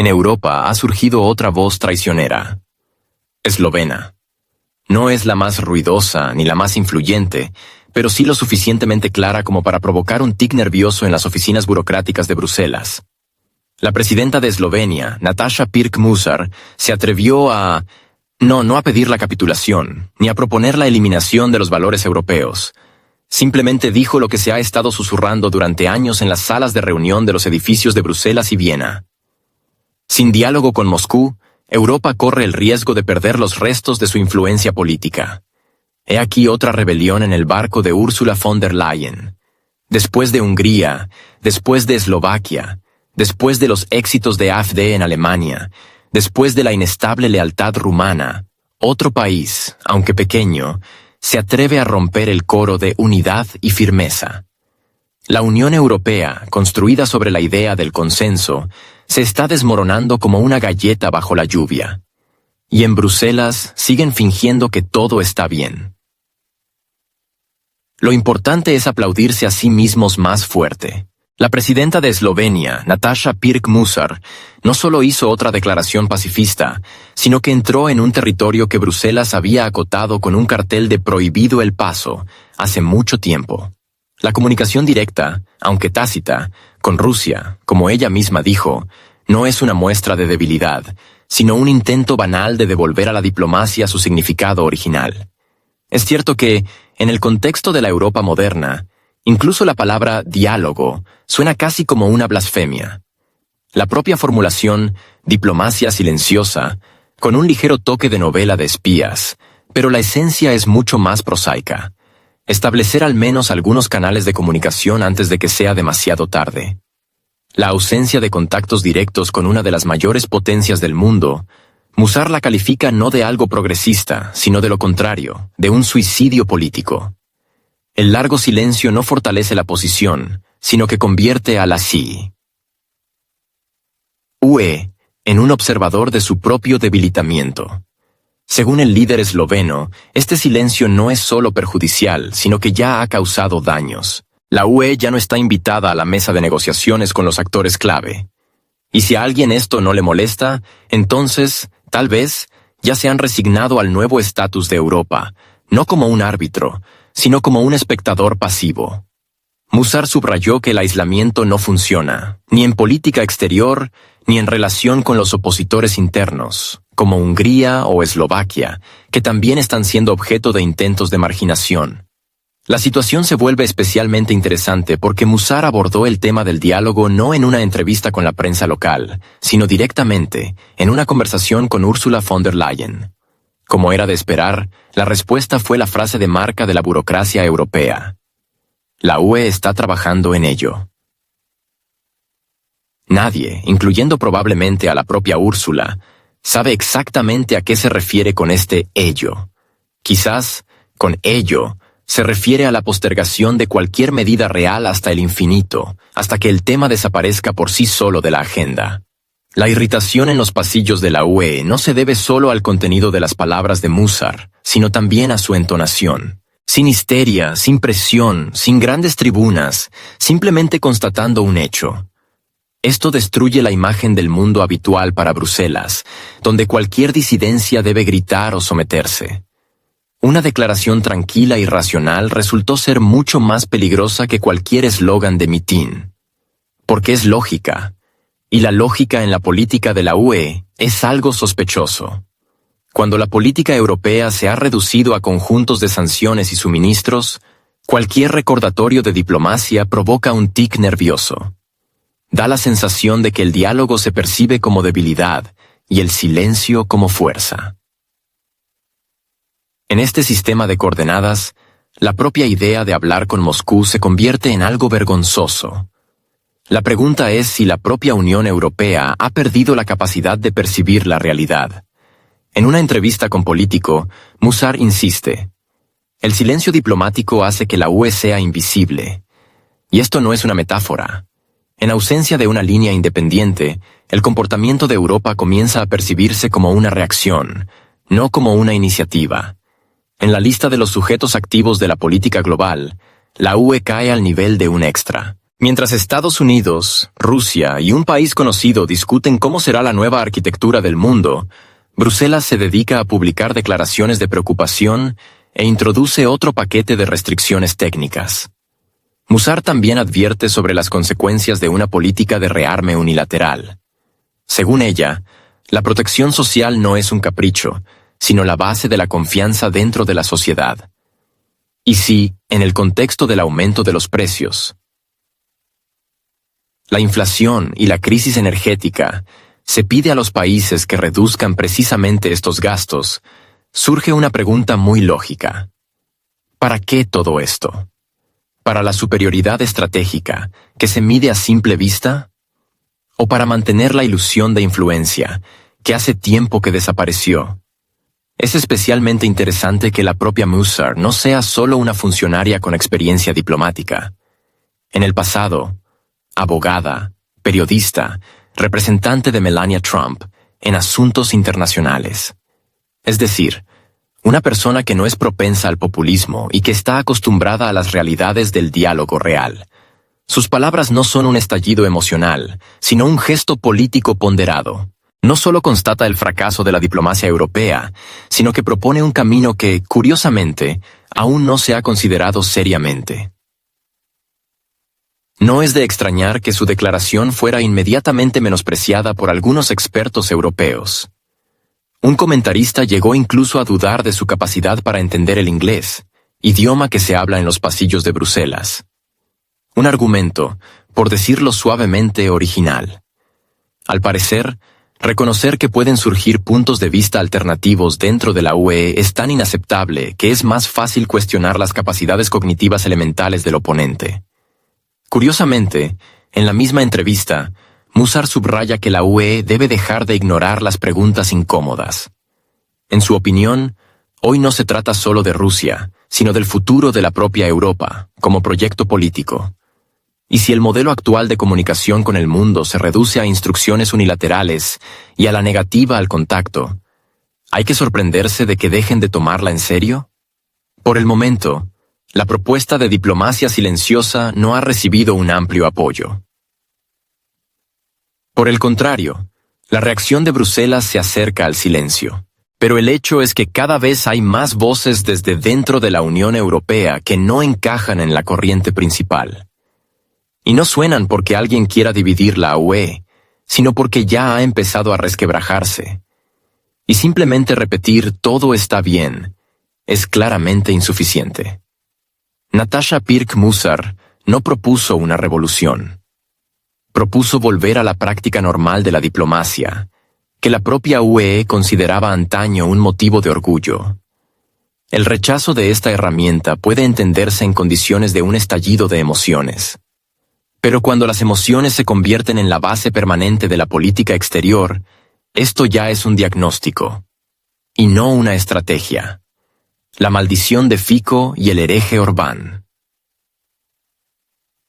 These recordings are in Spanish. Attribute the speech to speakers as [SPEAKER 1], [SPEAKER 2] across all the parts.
[SPEAKER 1] En Europa ha surgido otra voz traicionera. Eslovena. No es la más ruidosa ni la más influyente, pero sí lo suficientemente clara como para provocar un tic nervioso en las oficinas burocráticas de Bruselas. La presidenta de Eslovenia, Nataša Pirc-Musar, se atrevió a... no a pedir la capitulación, ni a proponer la eliminación de los valores europeos. Simplemente dijo lo que se ha estado susurrando durante años en las salas de reunión de los edificios de Bruselas y Viena. Sin diálogo con Moscú, Europa corre el riesgo de perder los restos de su influencia política. He aquí otra rebelión en el barco de Ursula von der Leyen. Después de Hungría, después de Eslovaquia, después de los éxitos de AfD en Alemania, después de la inestable lealtad rumana, otro país, aunque pequeño, se atreve a romper el coro de unidad y firmeza. La Unión Europea, construida sobre la idea del consenso, se está desmoronando como una galleta bajo la lluvia. Y en Bruselas siguen fingiendo que todo está bien. Lo importante es aplaudirse a sí mismos más fuerte. La presidenta de Eslovenia, Nataša Pirc-Musar, no solo hizo otra declaración pacifista, sino que entró en un territorio que Bruselas había acotado con un cartel de prohibido el paso hace mucho tiempo. La comunicación directa, aunque tácita, con Rusia, como ella misma dijo, no es una muestra de debilidad, sino un intento banal de devolver a la diplomacia su significado original. Es cierto que, en el contexto de la Europa moderna, incluso la palabra diálogo suena casi como una blasfemia. La propia formulación, diplomacia silenciosa, con un ligero toque de novela de espías, pero la esencia es mucho más prosaica. Establecer al menos algunos canales de comunicación antes de que sea demasiado tarde. La ausencia de contactos directos con una de las mayores potencias del mundo, Musar la califica no de algo progresista, sino de lo contrario, de un suicidio político. El largo silencio no fortalece la posición, sino que convierte a la UE en un observador de su propio debilitamiento. Según el líder esloveno, este silencio no es solo perjudicial, sino que ya ha causado daños. La UE ya no está invitada a la mesa de negociaciones con los actores clave. Y si a alguien esto no le molesta, entonces, tal vez, ya se han resignado al nuevo estatus de Europa, no como un árbitro, sino como un espectador pasivo. Musar subrayó que el aislamiento no funciona, ni en política exterior, ni en relación con los opositores internos, como Hungría o Eslovaquia, que también están siendo objeto de intentos de marginación. La situación se vuelve especialmente interesante porque Musar abordó el tema del diálogo no en una entrevista con la prensa local, sino directamente, en una conversación con Ursula von der Leyen. Como era de esperar, la respuesta fue la frase de marca de la burocracia europea. La UE está trabajando en ello. Nadie, incluyendo probablemente a la propia Úrsula, sabe exactamente a qué se refiere con este ello. Quizás, con ello, se refiere a la postergación de cualquier medida real hasta el infinito, hasta que el tema desaparezca por sí solo de la agenda. La irritación en los pasillos de la UE no se debe solo al contenido de las palabras de Musar, sino también a su entonación. Sin histeria, sin presión, sin grandes tribunas, simplemente constatando un hecho. Esto destruye la imagen del mundo habitual para Bruselas, donde cualquier disidencia debe gritar o someterse. Una declaración tranquila y racional resultó ser mucho más peligrosa que cualquier eslogan de mitin. Porque es lógica, y la lógica en la política de la UE es algo sospechoso. Cuando la política europea se ha reducido a conjuntos de sanciones y suministros, cualquier recordatorio de diplomacia provoca un tic nervioso. Da la sensación de que el diálogo se percibe como debilidad y el silencio como fuerza. En este sistema de coordenadas, la propia idea de hablar con Moscú se convierte en algo vergonzoso. La pregunta es si la propia Unión Europea ha perdido la capacidad de percibir la realidad. En una entrevista con Político, Musar insiste: el silencio diplomático hace que la UE sea invisible. Y esto no es una metáfora. En ausencia de una línea independiente, el comportamiento de Europa comienza a percibirse como una reacción, no como una iniciativa. En la lista de los sujetos activos de la política global, la UE cae al nivel de un extra. Mientras Estados Unidos, Rusia y un país conocido discuten cómo será la nueva arquitectura del mundo, Bruselas se dedica a publicar declaraciones de preocupación e introduce otro paquete de restricciones técnicas. Musar también advierte sobre las consecuencias de una política de rearme unilateral. Según ella, la protección social no es un capricho, sino la base de la confianza dentro de la sociedad. Y si, en el contexto del aumento de los precios, la inflación y la crisis energética, se pide a los países que reduzcan precisamente estos gastos, surge una pregunta muy lógica. ¿Para qué todo esto? ¿Para la superioridad estratégica, que se mide a simple vista? ¿O para mantener la ilusión de influencia, que hace tiempo que desapareció? Es especialmente interesante que la propia Musar no sea solo una funcionaria con experiencia diplomática. En el pasado, abogada, periodista, representante de Melania Trump en asuntos internacionales. Es decir, una persona que no es propensa al populismo y que está acostumbrada a las realidades del diálogo real. Sus palabras no son un estallido emocional, sino un gesto político ponderado. No solo constata el fracaso de la diplomacia europea, sino que propone un camino que, curiosamente, aún no se ha considerado seriamente. No es de extrañar que su declaración fuera inmediatamente menospreciada por algunos expertos europeos. Un comentarista llegó incluso a dudar de su capacidad para entender el inglés, idioma que se habla en los pasillos de Bruselas. Un argumento, por decirlo suavemente, original. Al parecer, reconocer que pueden surgir puntos de vista alternativos dentro de la UE es tan inaceptable que es más fácil cuestionar las capacidades cognitivas elementales del oponente. Curiosamente, en la misma entrevista, Musar subraya que la UE debe dejar de ignorar las preguntas incómodas. En su opinión, hoy no se trata solo de Rusia, sino del futuro de la propia Europa, como proyecto político. Y si el modelo actual de comunicación con el mundo se reduce a instrucciones unilaterales y a la negativa al contacto, ¿hay que sorprenderse de que dejen de tomarla en serio? Por el momento, la propuesta de diplomacia silenciosa no ha recibido un amplio apoyo. Por el contrario, la reacción de Bruselas se acerca al silencio. Pero el hecho es que cada vez hay más voces desde dentro de la Unión Europea que no encajan en la corriente principal. Y no suenan porque alguien quiera dividir la UE, sino porque ya ha empezado a resquebrajarse. Y simplemente repetir "todo está bien" es claramente insuficiente. Natasha Pirk-Musar no propuso una revolución. Propuso volver a la práctica normal de la diplomacia, que la propia UE consideraba antaño un motivo de orgullo. El rechazo de esta herramienta puede entenderse en condiciones de un estallido de emociones. Pero cuando las emociones se convierten en la base permanente de la política exterior, esto ya es un diagnóstico, y no una estrategia. La maldición de Fico y el hereje Orbán.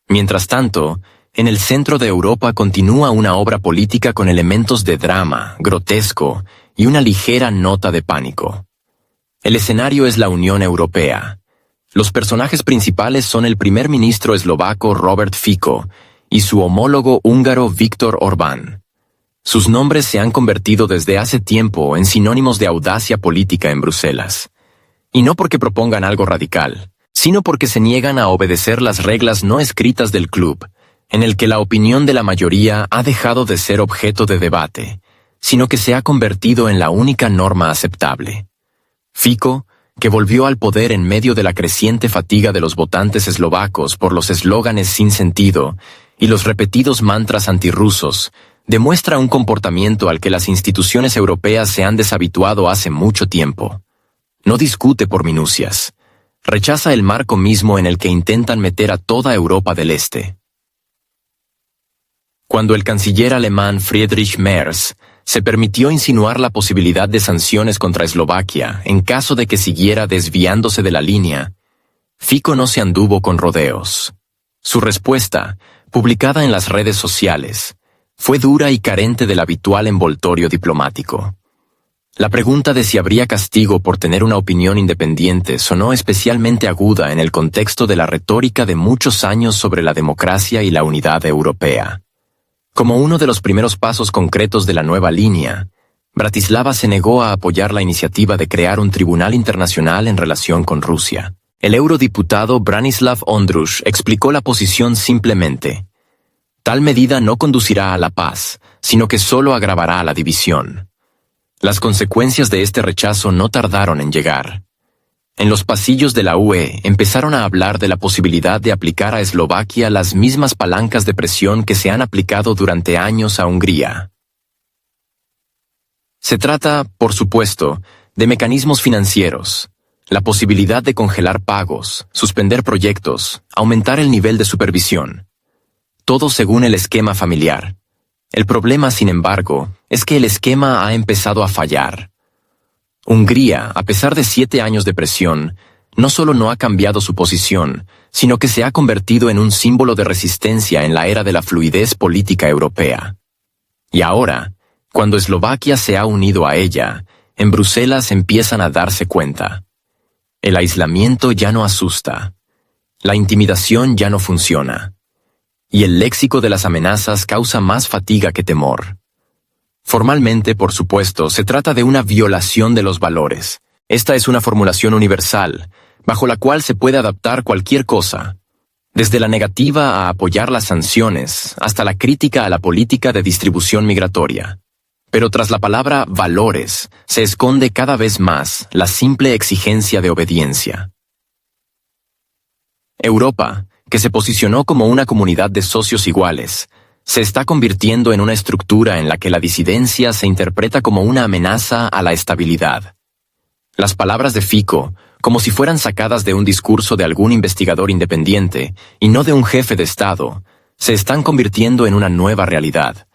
[SPEAKER 1] Mientras tanto, en el centro de Europa continúa una obra política con elementos de drama, grotesco y una ligera nota de pánico. El escenario es la Unión Europea. Los personajes principales son el primer ministro eslovaco Robert Fico y su homólogo húngaro Viktor Orbán. Sus nombres se han convertido desde hace tiempo en sinónimos de audacia política en Bruselas. Y no porque propongan algo radical, sino porque se niegan a obedecer las reglas no escritas del club, en el que la opinión de la mayoría ha dejado de ser objeto de debate, sino que se ha convertido en la única norma aceptable. Fico, que volvió al poder en medio de la creciente fatiga de los votantes eslovacos por los eslóganes sin sentido y los repetidos mantras antirrusos, demuestra un comportamiento al que las instituciones europeas se han deshabituado hace mucho tiempo. No discute por minucias. Rechaza el marco mismo en el que intentan meter a toda Europa del Este. Cuando el canciller alemán Friedrich Merz se permitió insinuar la posibilidad de sanciones contra Eslovaquia en caso de que siguiera desviándose de la línea, Fico no se anduvo con rodeos. Su respuesta, publicada en las redes sociales, fue dura y carente del habitual envoltorio diplomático. La pregunta de si habría castigo por tener una opinión independiente sonó especialmente aguda en el contexto de la retórica de muchos años sobre la democracia y la unidad europea. Como uno de los primeros pasos concretos de la nueva línea, Bratislava se negó a apoyar la iniciativa de crear un tribunal internacional en relación con Rusia. El eurodiputado Branislav Ondruš explicó la posición simplemente: tal medida no conducirá a la paz, sino que solo agravará la división. Las consecuencias de este rechazo no tardaron en llegar. En los pasillos de la UE empezaron a hablar de la posibilidad de aplicar a Eslovaquia las mismas palancas de presión que se han aplicado durante años a Hungría. Se trata, por supuesto, de mecanismos financieros, la posibilidad de congelar pagos, suspender proyectos, aumentar el nivel de supervisión. Todo según el esquema familiar. El problema, sin embargo, es que el esquema ha empezado a fallar. Hungría, a pesar de 7 años de presión, no solo no ha cambiado su posición, sino que se ha convertido en un símbolo de resistencia en la era de la fluidez política europea. Y ahora, cuando Eslovaquia se ha unido a ella, en Bruselas empiezan a darse cuenta. El aislamiento ya no asusta. La intimidación ya no funciona. Y el léxico de las amenazas causa más fatiga que temor. Formalmente, por supuesto, se trata de una violación de los valores. Esta es una formulación universal, bajo la cual se puede adaptar cualquier cosa, desde la negativa a apoyar las sanciones hasta la crítica a la política de distribución migratoria. Pero tras la palabra valores se esconde cada vez más la simple exigencia de obediencia. Europa, que se posicionó como una comunidad de socios iguales, se está convirtiendo en una estructura en la que la disidencia se interpreta como una amenaza a la estabilidad. Las palabras de Fico, como si fueran sacadas de un discurso de algún investigador independiente y no de un jefe de Estado, se están convirtiendo en una nueva realidad.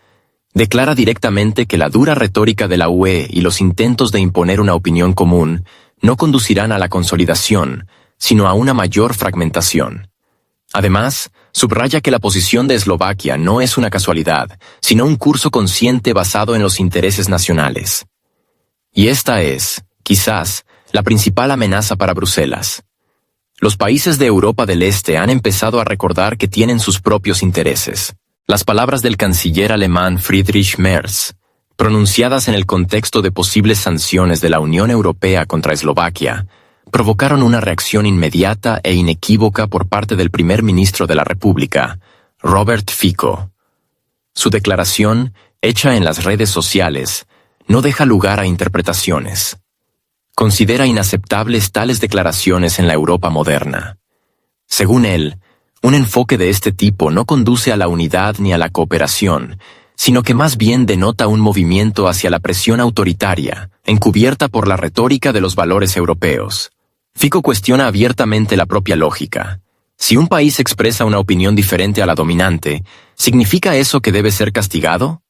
[SPEAKER 1] Declara directamente que la dura retórica de la UE y los intentos de imponer una opinión común no conducirán a la consolidación, sino a una mayor fragmentación. Además, subraya que la posición de Eslovaquia no es una casualidad, sino un curso consciente basado en los intereses nacionales. Y esta es, quizás, la principal amenaza para Bruselas. Los países de Europa del Este han empezado a recordar que tienen sus propios intereses. Las palabras del canciller alemán Friedrich Merz, pronunciadas en el contexto de posibles sanciones de la Unión Europea contra Eslovaquia, provocaron una reacción inmediata e inequívoca por parte del primer ministro de la República, Robert Fico. Su declaración, hecha en las redes sociales, no deja lugar a interpretaciones. Considera inaceptables tales declaraciones en la Europa moderna. Según él, un enfoque de este tipo no conduce a la unidad ni a la cooperación, sino que más bien denota un movimiento hacia la presión autoritaria, encubierta por la retórica de los valores europeos. Fico cuestiona abiertamente la propia lógica. Si un país expresa una opinión diferente a la dominante, ¿significa eso que debe ser castigado?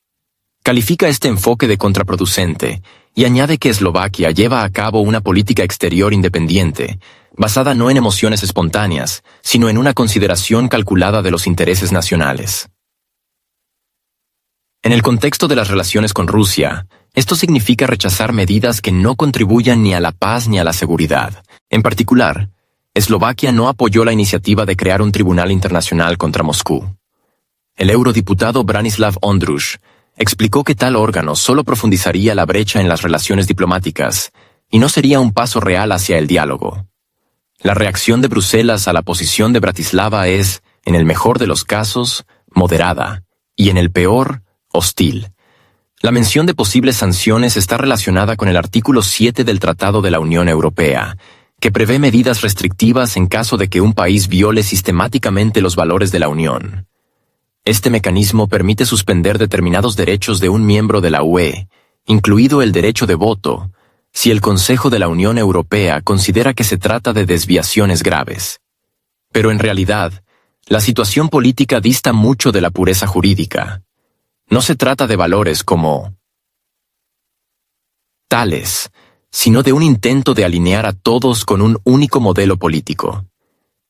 [SPEAKER 1] Califica este enfoque de contraproducente y añade que Eslovaquia lleva a cabo una política exterior independiente, basada no en emociones espontáneas, sino en una consideración calculada de los intereses nacionales. En el contexto de las relaciones con Rusia, esto significa rechazar medidas que no contribuyan ni a la paz ni a la seguridad. En particular, Eslovaquia no apoyó la iniciativa de crear un tribunal internacional contra Moscú. El eurodiputado Branislav Ondruš explicó que tal órgano solo profundizaría la brecha en las relaciones diplomáticas y no sería un paso real hacia el diálogo. La reacción de Bruselas a la posición de Bratislava es, en el mejor de los casos, moderada, y en el peor, hostil. La mención de posibles sanciones está relacionada con el artículo 7 del Tratado de la Unión Europea, que prevé medidas restrictivas en caso de que un país viole sistemáticamente los valores de la Unión. Este mecanismo permite suspender determinados derechos de un miembro de la UE, incluido el derecho de voto, si el Consejo de la Unión Europea considera que se trata de desviaciones graves. Pero en realidad, la situación política dista mucho de la pureza jurídica. No se trata de valores como tales, sino de un intento de alinear a todos con un único modelo político.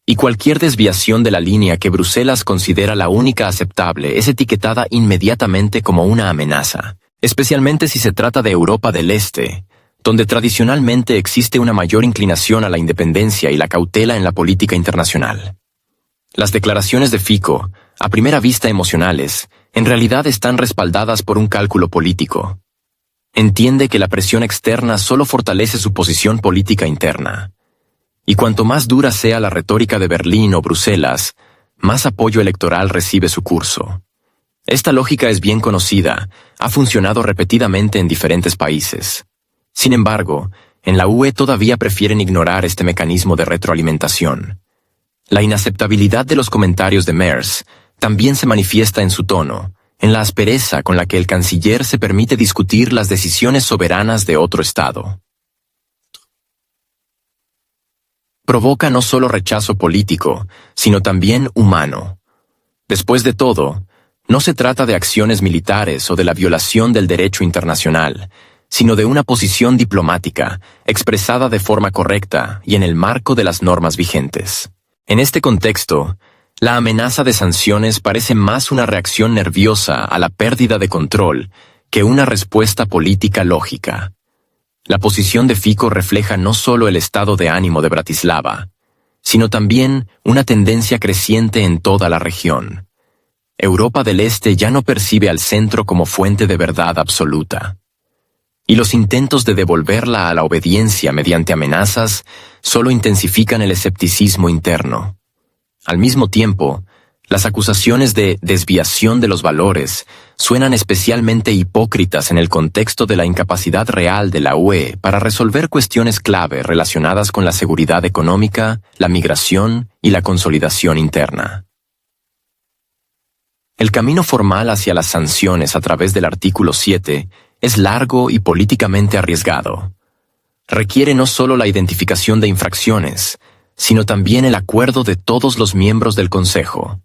[SPEAKER 1] Y cualquier desviación de la línea que Bruselas considera la única aceptable es etiquetada inmediatamente como una amenaza. especialmente si se trata de Europa del Este, donde tradicionalmente existe una mayor inclinación a la independencia y la cautela en la política internacional. Las declaraciones de Fico, a primera vista emocionales, en realidad están respaldadas por un cálculo político. Entiende que la presión externa solo fortalece su posición política interna. Y cuanto más dura sea la retórica de Berlín o Bruselas, más apoyo electoral recibe su curso. Esta lógica es bien conocida, ha funcionado repetidamente en diferentes países. Sin embargo, en la UE todavía prefieren ignorar este mecanismo de retroalimentación. La inaceptabilidad de los comentarios de Merz también se manifiesta en su tono, en la aspereza con la que el canciller se permite discutir las decisiones soberanas de otro Estado. Provoca no solo rechazo político, sino también humano. Después de todo, no se trata de acciones militares o de la violación del derecho internacional, sino de una posición diplomática, expresada de forma correcta y en el marco de las normas vigentes. En este contexto, la amenaza de sanciones parece más una reacción nerviosa a la pérdida de control que una respuesta política lógica. La posición de Fico refleja no solo el estado de ánimo de Bratislava, sino también una tendencia creciente en toda la región. Europa del Este ya no percibe al centro como fuente de verdad absoluta. Y los intentos de devolverla a la obediencia mediante amenazas solo intensifican el escepticismo interno. Al mismo tiempo, las acusaciones de desviación de los valores suenan especialmente hipócritas en el contexto de la incapacidad real de la UE para resolver cuestiones clave relacionadas con la seguridad económica, la migración y la consolidación interna. El camino formal hacia las sanciones a través del artículo 7 es largo y políticamente arriesgado. Requiere no solo la identificación de infracciones, sino también el acuerdo de todos los miembros del Consejo.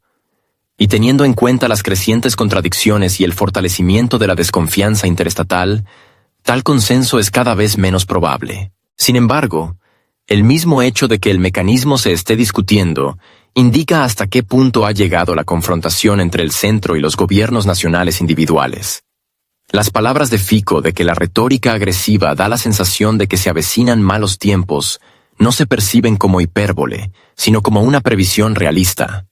[SPEAKER 1] Y teniendo en cuenta las crecientes contradicciones y el fortalecimiento de la desconfianza interestatal, tal consenso es cada vez menos probable. Sin embargo, el mismo hecho de que el mecanismo se esté discutiendo indica hasta qué punto ha llegado la confrontación entre el centro y los gobiernos nacionales individuales. Las palabras de Fico de que la retórica agresiva da la sensación de que se avecinan malos tiempos no se perciben como hipérbole, sino como una previsión realista.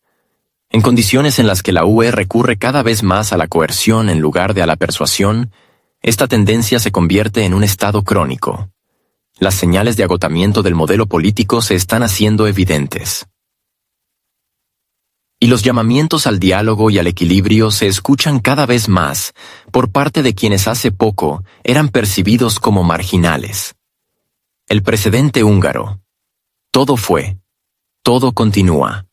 [SPEAKER 1] En condiciones en las que la UE recurre cada vez más a la coerción en lugar de a la persuasión, esta tendencia se convierte en un estado crónico. Las señales de agotamiento del modelo político se están haciendo evidentes. Y los llamamientos al diálogo y al equilibrio se escuchan cada vez más por parte de quienes hace poco eran percibidos como marginales. El precedente húngaro. Todo fue. Todo continúa.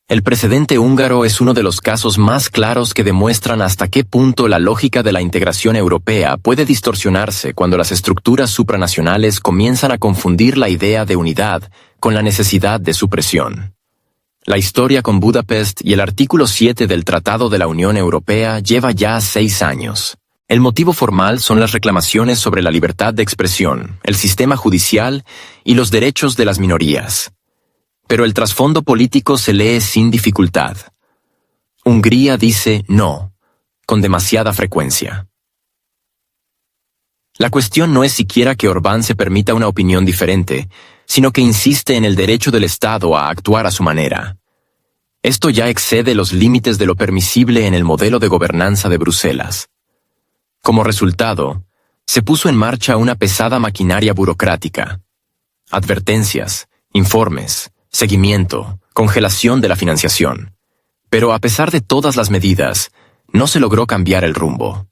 [SPEAKER 1] El precedente húngaro es uno de los casos más claros que demuestran hasta qué punto la lógica de la integración europea puede distorsionarse cuando las estructuras supranacionales comienzan a confundir la idea de unidad con la necesidad de supresión. La historia con Budapest y el artículo 7 del Tratado de la Unión Europea lleva ya 6 años. El motivo formal son las reclamaciones sobre la libertad de expresión, el sistema judicial y los derechos de las minorías. Pero el trasfondo político se lee sin dificultad. Hungría dice no, con demasiada frecuencia. La cuestión no es siquiera que Orbán se permita una opinión diferente, sino que insiste en el derecho del Estado a actuar a su manera. Esto ya excede los límites de lo permisible en el modelo de gobernanza de Bruselas. Como resultado, se puso en marcha una pesada maquinaria burocrática. Advertencias, informes, seguimiento, congelación de la financiación. Pero a pesar de todas las medidas, no se logró cambiar el rumbo.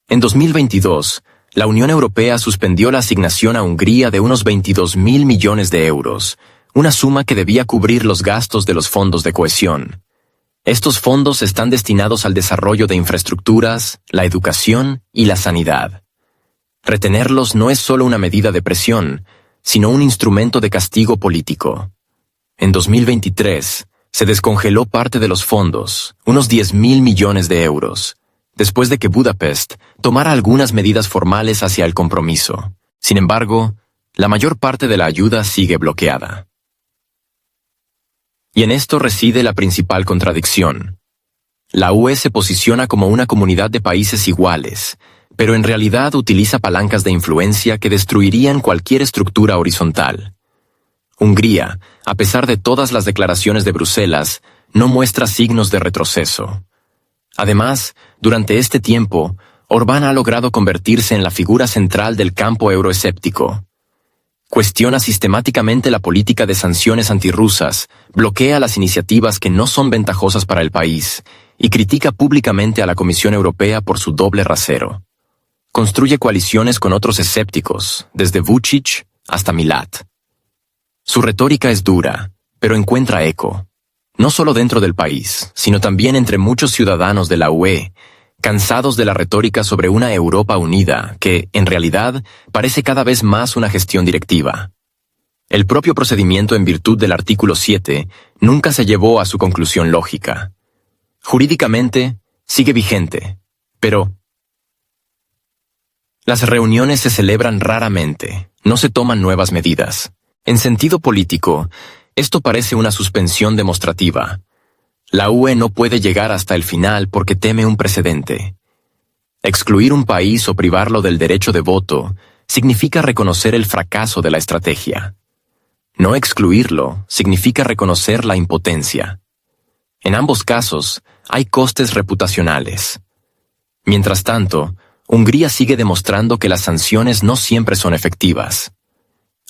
[SPEAKER 1] En 2022, la Unión Europea suspendió la asignación a Hungría de unos 22.000 millones de euros, una suma que debía cubrir los gastos de los fondos de cohesión. Estos fondos están destinados al desarrollo de infraestructuras, la educación y la sanidad. Retenerlos no es solo una medida de presión, sino un instrumento de castigo político. En 2023, se descongeló parte de los fondos, unos 10.000 millones de euros, después de que Budapest tomara algunas medidas formales hacia el compromiso. Sin embargo, la mayor parte de la ayuda sigue bloqueada. Y en esto reside la principal contradicción. La UE se posiciona como una comunidad de países iguales, pero en realidad utiliza palancas de influencia que destruirían cualquier estructura horizontal. Hungría, a pesar de todas las declaraciones de Bruselas, no muestra signos de retroceso. Además, durante este tiempo, Orbán ha logrado convertirse en la figura central del campo euroescéptico. Cuestiona sistemáticamente la política de sanciones antirrusas, bloquea las iniciativas que no son ventajosas para el país y critica públicamente a la Comisión Europea por su doble rasero. Construye coaliciones con otros escépticos, desde Vučić hasta Milat. Su retórica es dura, pero encuentra eco, no solo dentro del país, sino también entre muchos ciudadanos de la UE, cansados de la retórica sobre una Europa unida que, en realidad, parece cada vez más una gestión directiva. El propio procedimiento en virtud del artículo 7 nunca se llevó a su conclusión lógica. Jurídicamente, sigue vigente, pero las reuniones se celebran raramente, no se toman nuevas medidas. En sentido político, esto parece una suspensión demostrativa. La UE no puede llegar hasta el final porque teme un precedente. Excluir un país o privarlo del derecho de voto significa reconocer el fracaso de la estrategia. No excluirlo significa reconocer la impotencia. En ambos casos, hay costes reputacionales. Mientras tanto, Hungría sigue demostrando que las sanciones no siempre son efectivas.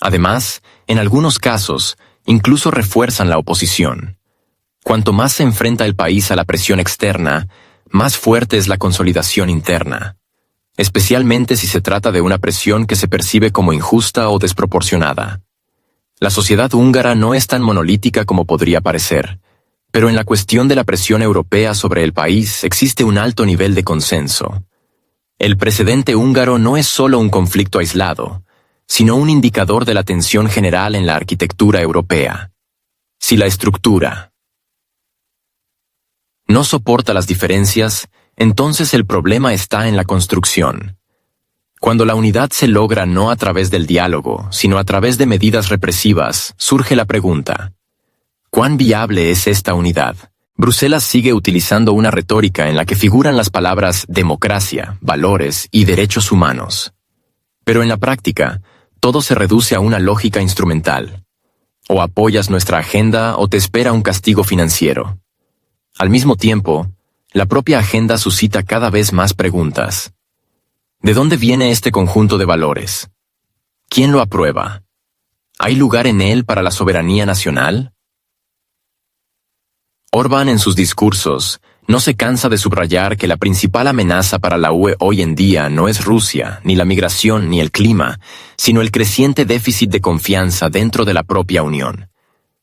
[SPEAKER 1] Además, en algunos casos, incluso refuerzan la oposición. Cuanto más se enfrenta el país a la presión externa, más fuerte es la consolidación interna, especialmente si se trata de una presión que se percibe como injusta o desproporcionada. La sociedad húngara no es tan monolítica como podría parecer, pero en la cuestión de la presión europea sobre el país existe un alto nivel de consenso. El precedente húngaro no es solo un conflicto aislado, sino un indicador de la tensión general en la arquitectura europea. Si la estructura no soporta las diferencias, entonces el problema está en la construcción. Cuando la unidad se logra no a través del diálogo, sino a través de medidas represivas, surge la pregunta: ¿cuán viable es esta unidad? Bruselas sigue utilizando una retórica en la que figuran las palabras democracia, valores y derechos humanos. Pero en la práctica, todo se reduce a una lógica instrumental. O apoyas nuestra agenda o te espera un castigo financiero. Al mismo tiempo, la propia agenda suscita cada vez más preguntas. ¿De dónde viene este conjunto de valores? ¿Quién lo aprueba? ¿Hay lugar en él para la soberanía nacional? Orbán en sus discursos no se cansa de subrayar que la principal amenaza para la UE hoy en día no es Rusia, ni la migración, ni el clima, sino el creciente déficit de confianza dentro de la propia Unión.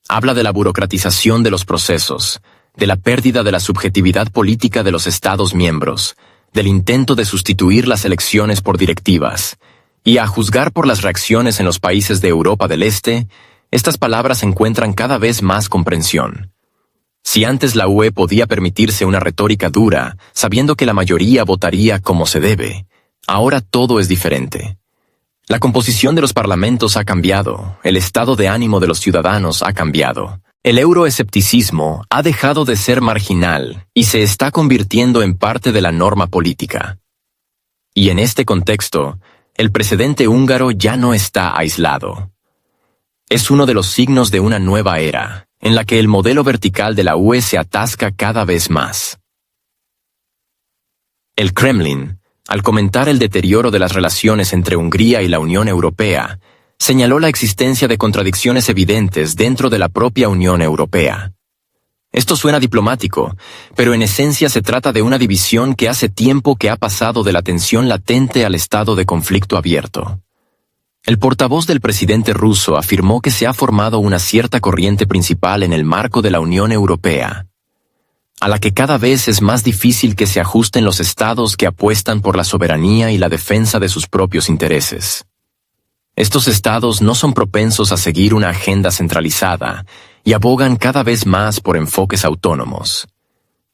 [SPEAKER 1] Habla de la burocratización de los procesos, de la pérdida de la subjetividad política de los Estados miembros, del intento de sustituir las elecciones por directivas, y a juzgar por las reacciones en los países de Europa del Este, estas palabras encuentran cada vez más comprensión. Si antes la UE podía permitirse una retórica dura, sabiendo que la mayoría votaría como se debe, ahora todo es diferente. La composición de los parlamentos ha cambiado, el estado de ánimo de los ciudadanos ha cambiado. El euroescepticismo ha dejado de ser marginal y se está convirtiendo en parte de la norma política. Y en este contexto, el precedente húngaro ya no está aislado. Es uno de los signos de una nueva era, en la que el modelo vertical de la UE se atasca cada vez más. El Kremlin, al comentar el deterioro de las relaciones entre Hungría y la Unión Europea, señaló la existencia de contradicciones evidentes dentro de la propia Unión Europea. Esto suena diplomático, pero en esencia se trata de una división que hace tiempo que ha pasado de la tensión latente al estado de conflicto abierto. El portavoz del presidente ruso afirmó que se ha formado una cierta corriente principal en el marco de la Unión Europea, a la que cada vez es más difícil que se ajusten los estados que apuestan por la soberanía y la defensa de sus propios intereses. Estos estados no son propensos a seguir una agenda centralizada y abogan cada vez más por enfoques autónomos.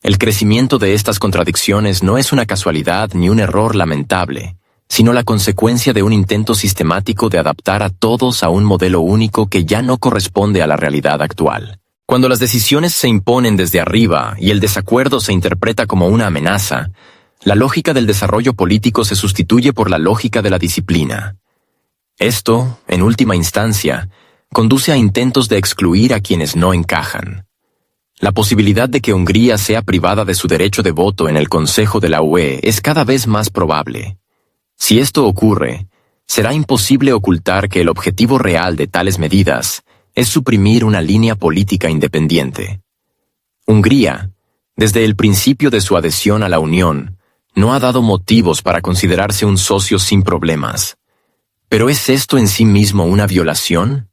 [SPEAKER 1] El crecimiento de estas contradicciones no es una casualidad ni un error lamentable, sino la consecuencia de un intento sistemático de adaptar a todos a un modelo único que ya no corresponde a la realidad actual. Cuando las decisiones se imponen desde arriba y el desacuerdo se interpreta como una amenaza, La lógica del desarrollo político se sustituye por la lógica de la disciplina. Esto, en última instancia, conduce a intentos de excluir a quienes no encajan. La posibilidad de que Hungría sea privada de su derecho de voto en el Consejo de la UE es cada vez más probable. Si esto ocurre, será imposible ocultar que el objetivo real de tales medidas es suprimir una línea política independiente. Hungría, desde el principio de su adhesión a la Unión, no ha dado motivos para considerarse un socio sin problemas. ¿Pero es esto en sí mismo una violación?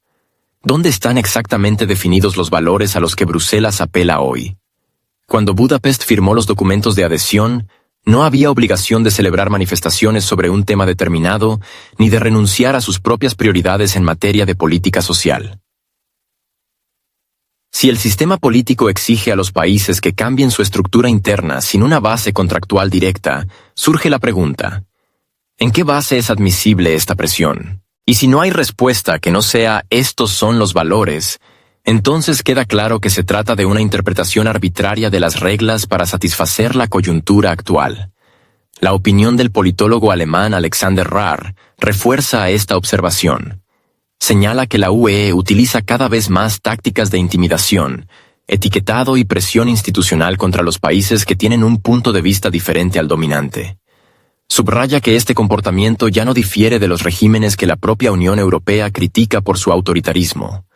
[SPEAKER 1] ¿Dónde están exactamente definidos los valores a los que Bruselas apela hoy? Cuando Budapest firmó los documentos de adhesión, no había obligación de celebrar manifestaciones sobre un tema determinado, ni de renunciar a sus propias prioridades en materia de política social. Si el sistema político exige a los países que cambien su estructura interna sin una base contractual directa, surge la pregunta: ¿en qué base es admisible esta presión? Y si no hay respuesta que no sea «estos son los valores», entonces queda claro que se trata de una interpretación arbitraria de las reglas para satisfacer la coyuntura actual. La opinión del politólogo alemán Alexander Rahr refuerza esta observación. Señala que la UE utiliza cada vez más tácticas de intimidación, etiquetado y presión institucional contra los países que tienen un punto de vista diferente al dominante. Subraya que este comportamiento ya no difiere de los regímenes que la propia Unión Europea critica por su autoritarismo.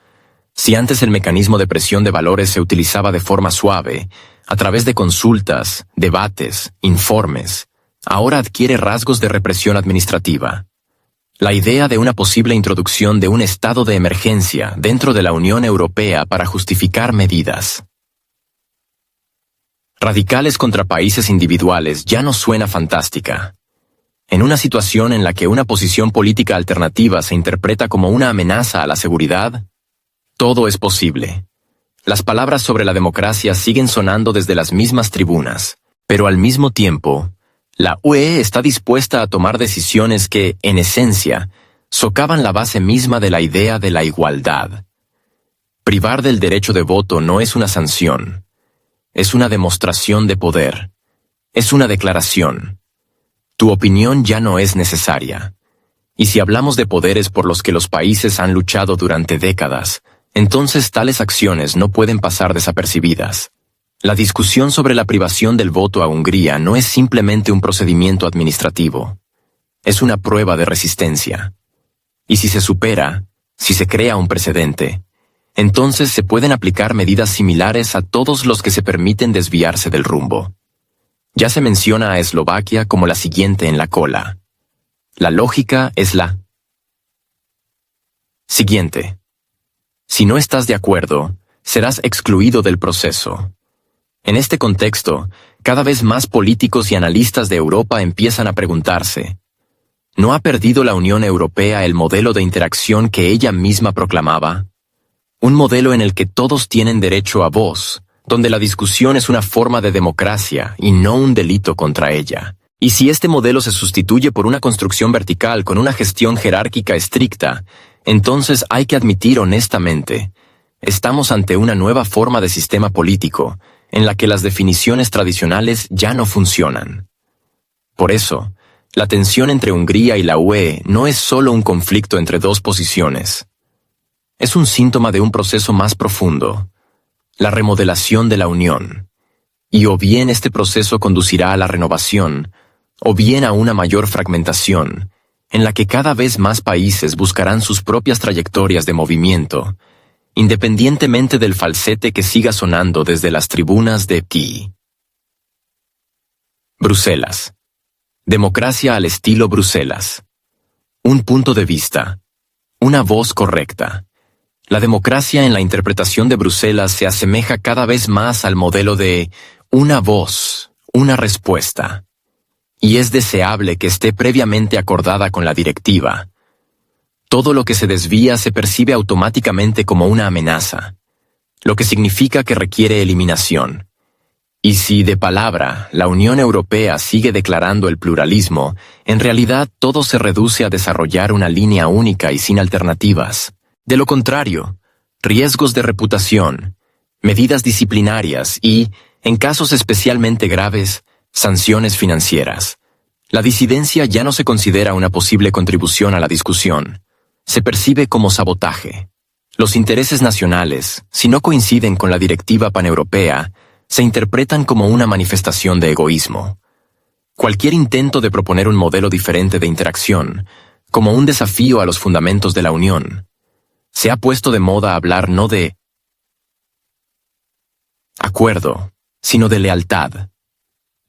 [SPEAKER 1] Si antes el mecanismo de presión de valores se utilizaba de forma suave, a través de consultas, debates, informes, ahora adquiere rasgos de represión administrativa. La idea de una posible introducción de un estado de emergencia dentro de la Unión Europea para justificar medidas radicales contra países individuales ya no suena fantástica. En una situación en la que una posición política alternativa se interpreta como una amenaza a la seguridad, todo es posible. Las palabras sobre la democracia siguen sonando desde las mismas tribunas, pero al mismo tiempo, la UE está dispuesta a tomar decisiones que, en esencia, socavan la base misma de la idea de la igualdad. Privar del derecho de voto no es una sanción, es una demostración de poder, es una declaración. Tu opinión ya no es necesaria. Y si hablamos de poderes por los que los países han luchado durante décadas, entonces tales acciones no pueden pasar desapercibidas. La discusión sobre la privación del voto a Hungría no es simplemente un procedimiento administrativo. Es una prueba de resistencia. Y si se supera, si se crea un precedente, entonces se pueden aplicar medidas similares a todos los que se permiten desviarse del rumbo. Ya se menciona a Eslovaquia como la siguiente en la cola. La lógica es la siguiente. Si no estás de acuerdo, serás excluido del proceso. En este contexto, cada vez más políticos y analistas de Europa empiezan a preguntarse: ¿no ha perdido la Unión Europea el modelo de interacción que ella misma proclamaba? Un modelo en el que todos tienen derecho a voz, donde la discusión es una forma de democracia y no un delito contra ella. Y si este modelo se sustituye por una construcción vertical con una gestión jerárquica estricta, entonces hay que admitir honestamente, estamos ante una nueva forma de sistema político, en la que las definiciones tradicionales ya no funcionan. Por eso, la tensión entre Hungría y la UE no es solo un conflicto entre dos posiciones. Es un síntoma de un proceso más profundo, la remodelación de la Unión. Y o bien este proceso conducirá a la renovación, o bien a una mayor fragmentación, en la que cada vez más países buscarán sus propias trayectorias de movimiento, independientemente del falsete que siga sonando desde las tribunas de Kiev. Bruselas. Democracia al estilo Bruselas. Un punto de vista. Una voz correcta. La democracia en la interpretación de Bruselas se asemeja cada vez más al modelo de una voz, una respuesta. Y es deseable que esté previamente acordada con la directiva. Todo lo que se desvía se percibe automáticamente como una amenaza, lo que significa que requiere eliminación. Y si de palabra la Unión Europea sigue declarando el pluralismo, en realidad todo se reduce a desarrollar una línea única y sin alternativas. De lo contrario, riesgos de reputación, medidas disciplinarias y, en casos especialmente graves, sanciones financieras. La disidencia ya no se considera una posible contribución a la discusión. Se percibe como sabotaje. Los intereses nacionales, si no coinciden con la directiva paneuropea, se interpretan como una manifestación de egoísmo. Cualquier intento de proponer un modelo diferente de interacción, como un desafío a los fundamentos de la Unión, se ha puesto de moda hablar no de acuerdo, sino de lealtad.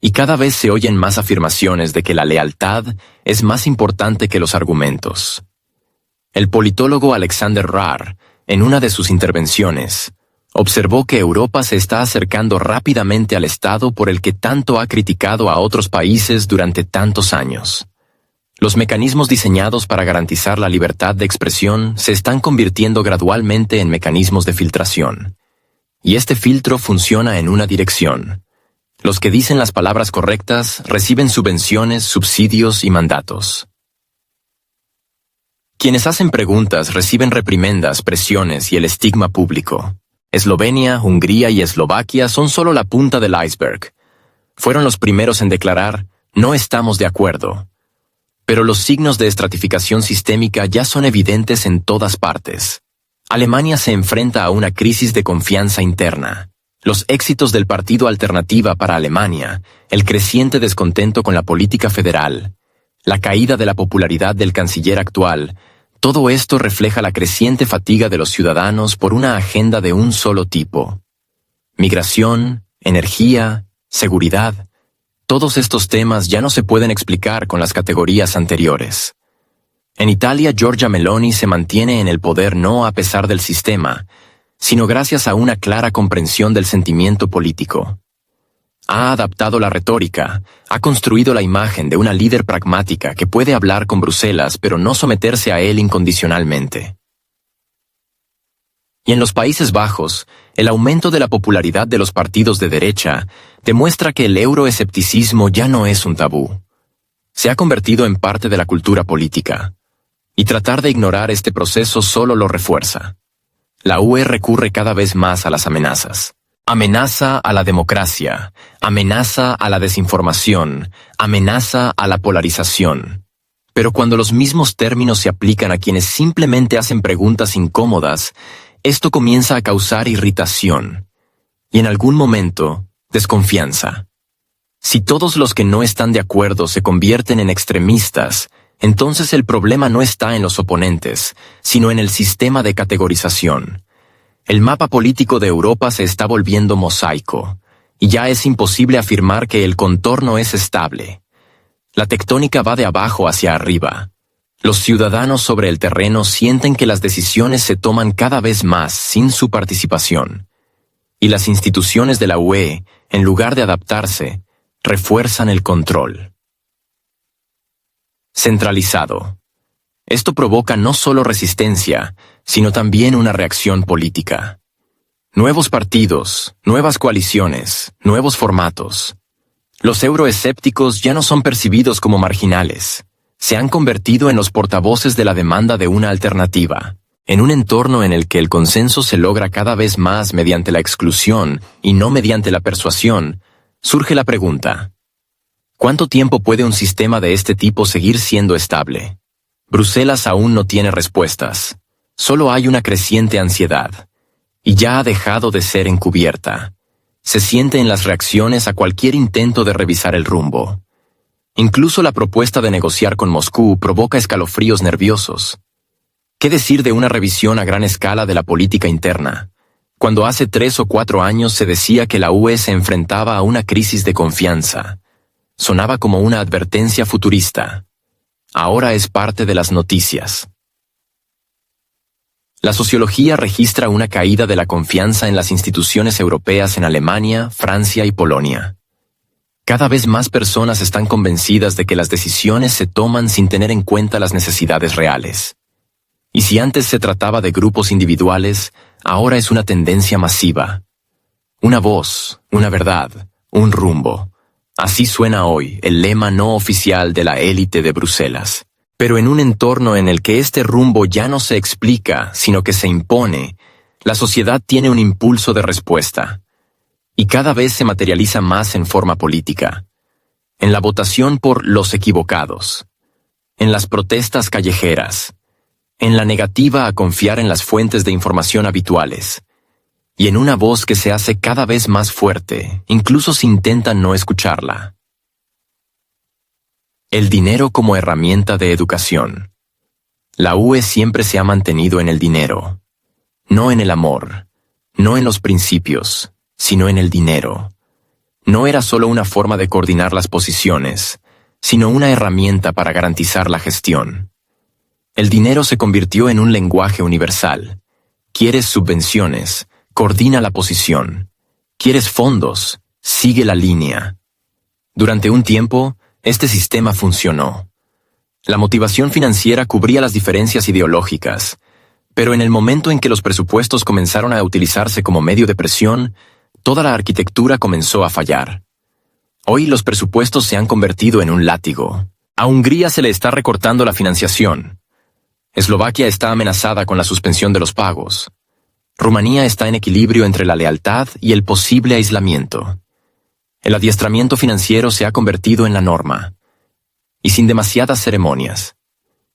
[SPEAKER 1] Y cada vez se oyen más afirmaciones de que la lealtad es más importante que los argumentos. El politólogo Alexander Rahr, en una de sus intervenciones, observó que Europa se está acercando rápidamente al estado por el que tanto ha criticado a otros países durante tantos años. Los mecanismos diseñados para garantizar la libertad de expresión se están convirtiendo gradualmente en mecanismos de filtración. Y este filtro funciona en una dirección. Los que dicen las palabras correctas reciben subvenciones, subsidios y mandatos. Quienes hacen preguntas reciben reprimendas, presiones y el estigma público. Eslovenia, Hungría y Eslovaquia son solo la punta del iceberg. Fueron los primeros en declarar, no estamos de acuerdo. Pero los signos de estratificación sistémica ya son evidentes en todas partes. Alemania se enfrenta a una crisis de confianza interna. Los éxitos del Partido Alternativa para Alemania, el creciente descontento con la política federal, la caída de la popularidad del canciller actual, todo esto refleja la creciente fatiga de los ciudadanos por una agenda de un solo tipo. Migración, energía, seguridad. Todos estos temas ya no se pueden explicar con las categorías anteriores. En Italia, Giorgia Meloni se mantiene en el poder no a pesar del sistema, sino gracias a una clara comprensión del sentimiento político. Ha adaptado la retórica, ha construido la imagen de una líder pragmática que puede hablar con Bruselas pero no someterse a él incondicionalmente. Y en los Países Bajos, el aumento de la popularidad de los partidos de derecha demuestra que el euroescepticismo ya no es un tabú. Se ha convertido en parte de la cultura política. Y tratar de ignorar este proceso solo lo refuerza. La UE recurre cada vez más a las amenazas. Amenaza a la democracia, amenaza a la desinformación, amenaza a la polarización. Pero cuando los mismos términos se aplican a quienes simplemente hacen preguntas incómodas, esto comienza a causar irritación. Y en algún momento, desconfianza. Si todos los que no están de acuerdo se convierten en extremistas, entonces el problema no está en los oponentes, sino en el sistema de categorización. El mapa político de Europa se está volviendo mosaico, y ya es imposible afirmar que el contorno es estable. La tectónica va de abajo hacia arriba. Los ciudadanos sobre el terreno sienten que las decisiones se toman cada vez más sin su participación. Y las instituciones de la UE, en lugar de adaptarse, refuerzan el control. Centralizado. Esto provoca no solo resistencia, sino también una reacción política. Nuevos partidos, nuevas coaliciones, nuevos formatos. Los euroescépticos ya no son percibidos como marginales. Se han convertido en los portavoces de la demanda de una alternativa. En un entorno en el que el consenso se logra cada vez más mediante la exclusión y no mediante la persuasión, surge la pregunta: ¿cuánto tiempo puede un sistema de este tipo seguir siendo estable? Bruselas aún no tiene respuestas. Solo hay una creciente ansiedad. Y ya ha dejado de ser encubierta. Se siente en las reacciones a cualquier intento de revisar el rumbo. Incluso la propuesta de negociar con Moscú provoca escalofríos nerviosos. ¿Qué decir de una revisión a gran escala de la política interna? Cuando hace 3 o 4 años se decía que la UE se enfrentaba a una crisis de confianza. Sonaba como una advertencia futurista. Ahora es parte de las noticias. La sociología registra una caída de la confianza en las instituciones europeas en Alemania, Francia y Polonia. Cada vez más personas están convencidas de que las decisiones se toman sin tener en cuenta las necesidades reales. Y si antes se trataba de grupos individuales, ahora es una tendencia masiva. Una voz, una verdad, un rumbo. Así suena hoy el lema no oficial de la élite de Bruselas. Pero en un entorno en el que este rumbo ya no se explica, sino que se impone, la sociedad tiene un impulso de respuesta. Y cada vez se materializa más en forma política. en la votación por los equivocados, en las protestas callejeras, en la negativa a confiar en las fuentes de información habituales, y en una voz que se hace cada vez más fuerte, incluso si intentan no escucharla. El dinero como herramienta de educación. La UE siempre se ha mantenido en el dinero, no en el amor, no en los principios, sino en el dinero. No era solo una forma de coordinar las posiciones, sino una herramienta para garantizar la gestión. El dinero se convirtió en un lenguaje universal. ¿Quieres subvenciones? Coordina la posición. ¿Quieres fondos? Sigue la línea. Durante un tiempo, este sistema funcionó. La motivación financiera cubría las diferencias ideológicas, pero en el momento en que los presupuestos comenzaron a utilizarse como medio de presión, toda la arquitectura comenzó a fallar. Hoy los presupuestos se han convertido en un látigo. A Hungría se le está recortando la financiación. Eslovaquia está amenazada con la suspensión de los pagos. Rumanía está en equilibrio entre la lealtad y el posible aislamiento. El adiestramiento financiero se ha convertido en la norma. Y sin demasiadas ceremonias.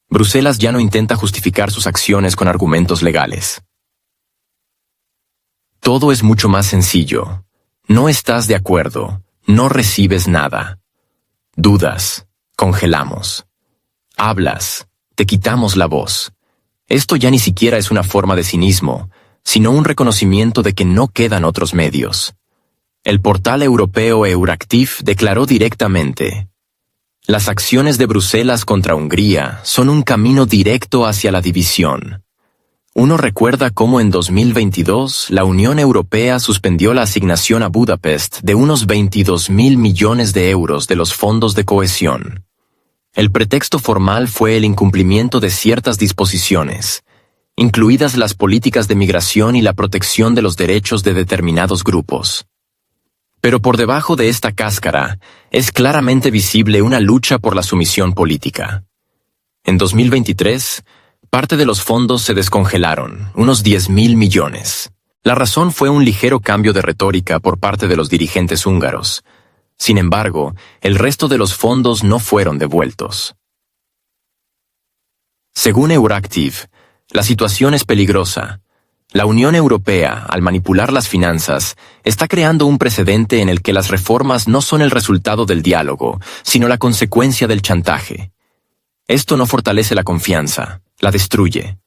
[SPEAKER 1] Bruselas ya no intenta justificar sus acciones con argumentos legales. Todo es mucho más sencillo. No estás de acuerdo, no recibes nada. Dudas, congelamos. Hablas, te quitamos la voz. Esto ya ni siquiera es una forma de cinismo, sino un reconocimiento de que no quedan otros medios. El portal europeo Euractiv declaró directamente: las acciones de Bruselas contra Hungría son un camino directo hacia la división. Uno recuerda cómo en 2022 la Unión Europea suspendió la asignación a Budapest de unos 22.000 millones de euros de los fondos de cohesión. El pretexto formal fue el incumplimiento de ciertas disposiciones, incluidas las políticas de migración y la protección de los derechos de determinados grupos. Pero por debajo de esta cáscara es claramente visible una lucha por la sumisión política. En 2023, parte de los fondos se descongelaron, unos 10.000 millones. La razón fue un ligero cambio de retórica por parte de los dirigentes húngaros. Sin embargo, el resto de los fondos no fueron devueltos. Según Euractiv, la situación es peligrosa. La Unión Europea, al manipular las finanzas, está creando un precedente en el que las reformas no son el resultado del diálogo, sino la consecuencia del chantaje. Esto no fortalece la confianza, la destruye.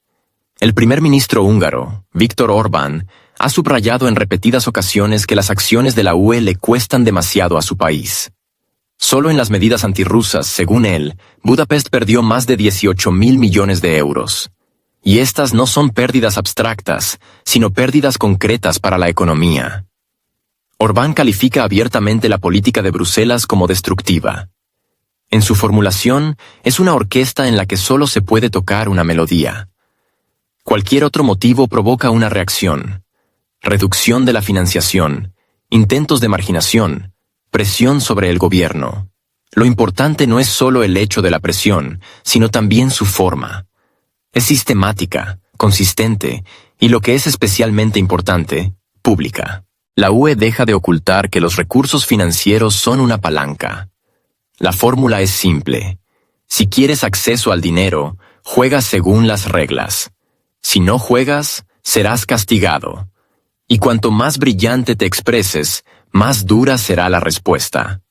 [SPEAKER 1] El primer ministro húngaro, Viktor Orbán, ha subrayado en repetidas ocasiones que las acciones de la UE le cuestan demasiado a su país. Solo en las medidas antirrusas, según él, Budapest perdió más de 18.000 millones de euros. Y estas no son pérdidas abstractas, sino pérdidas concretas para la economía. Orbán califica abiertamente la política de Bruselas como destructiva. En su formulación, es una orquesta en la que solo se puede tocar una melodía. Cualquier otro motivo provoca una reacción: reducción de la financiación, intentos de marginación, presión sobre el gobierno. Lo importante no es solo el hecho de la presión, sino también su forma. Es sistemática, consistente y, lo que es especialmente importante, pública. La UE deja de ocultar que los recursos financieros son una palanca. La fórmula es simple. Si quieres acceso al dinero, juega según las reglas. Si no juegas, serás castigado. Y cuanto más brillante te expreses, más dura será la respuesta.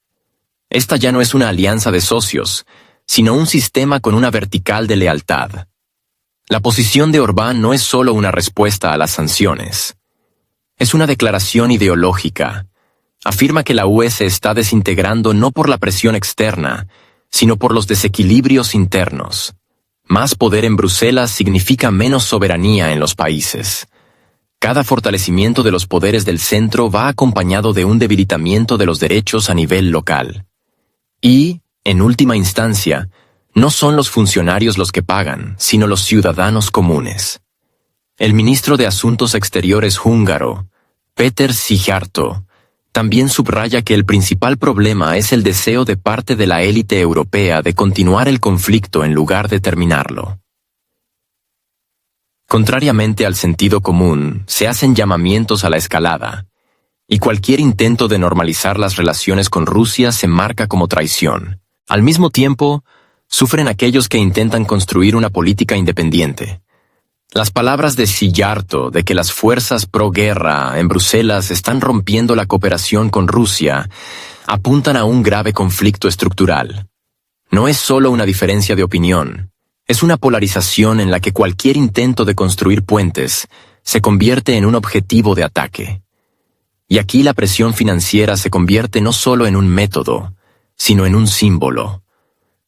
[SPEAKER 1] Esta ya no es una alianza de socios, sino un sistema con una vertical de lealtad. La posición de Orbán no es solo una respuesta a las sanciones. Es una declaración ideológica. Afirma que la UE se está desintegrando no por la presión externa, sino por los desequilibrios internos. Más poder en Bruselas significa menos soberanía en los países. Cada fortalecimiento de los poderes del centro va acompañado de un debilitamiento de los derechos a nivel local. Y, en última instancia, no son los funcionarios los que pagan, sino los ciudadanos comunes. El ministro de Asuntos Exteriores húngaro, Péter Szijjártó, también subraya que el principal problema es el deseo de parte de la élite europea de continuar el conflicto en lugar de terminarlo. Contrariamente al sentido común, se hacen llamamientos a la escalada, y cualquier intento de normalizar las relaciones con Rusia se marca como traición. Al mismo tiempo, sufren aquellos que intentan construir una política independiente. Las palabras de Siyarto de que las fuerzas pro-guerra en Bruselas están rompiendo la cooperación con Rusia apuntan a un grave conflicto estructural. No es solo una diferencia de opinión, es una polarización en la que cualquier intento de construir puentes se convierte en un objetivo de ataque. Y aquí la presión financiera se convierte no solo en un método, sino en un símbolo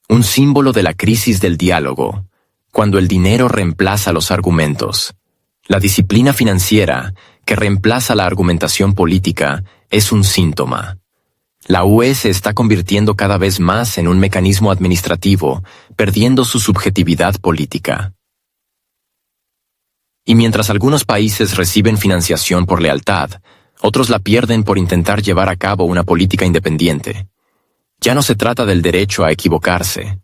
[SPEAKER 1] de la crisis del diálogo, cuando el dinero reemplaza los argumentos. La disciplina financiera, que reemplaza la argumentación política, es un síntoma. La UE se está convirtiendo cada vez más en un mecanismo administrativo, perdiendo su subjetividad política. Y mientras algunos países reciben financiación por lealtad, otros la pierden por intentar llevar a cabo una política independiente. Ya no se trata del derecho a equivocarse.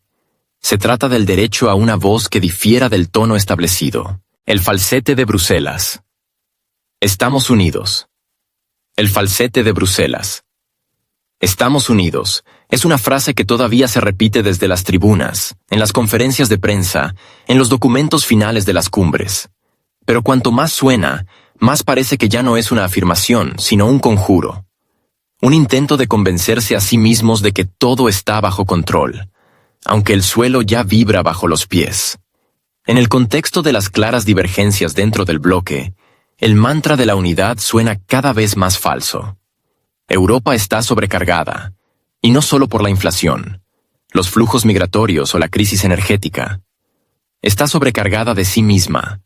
[SPEAKER 1] Se trata del derecho a una voz que difiera del tono establecido. El falsete de Bruselas. Estamos unidos. El falsete de Bruselas. Estamos unidos es una frase que todavía se repite desde las tribunas, en las conferencias de prensa, en los documentos finales de las cumbres. Pero cuanto más suena, más parece que ya no es una afirmación, sino un conjuro. Un intento de convencerse a sí mismos de que todo está bajo control, aunque el suelo ya vibra bajo los pies. En el contexto de las claras divergencias dentro del bloque, el mantra de la unidad suena cada vez más falso. Europa está sobrecargada, y no solo por la inflación, los flujos migratorios o la crisis energética. Está sobrecargada de sí misma.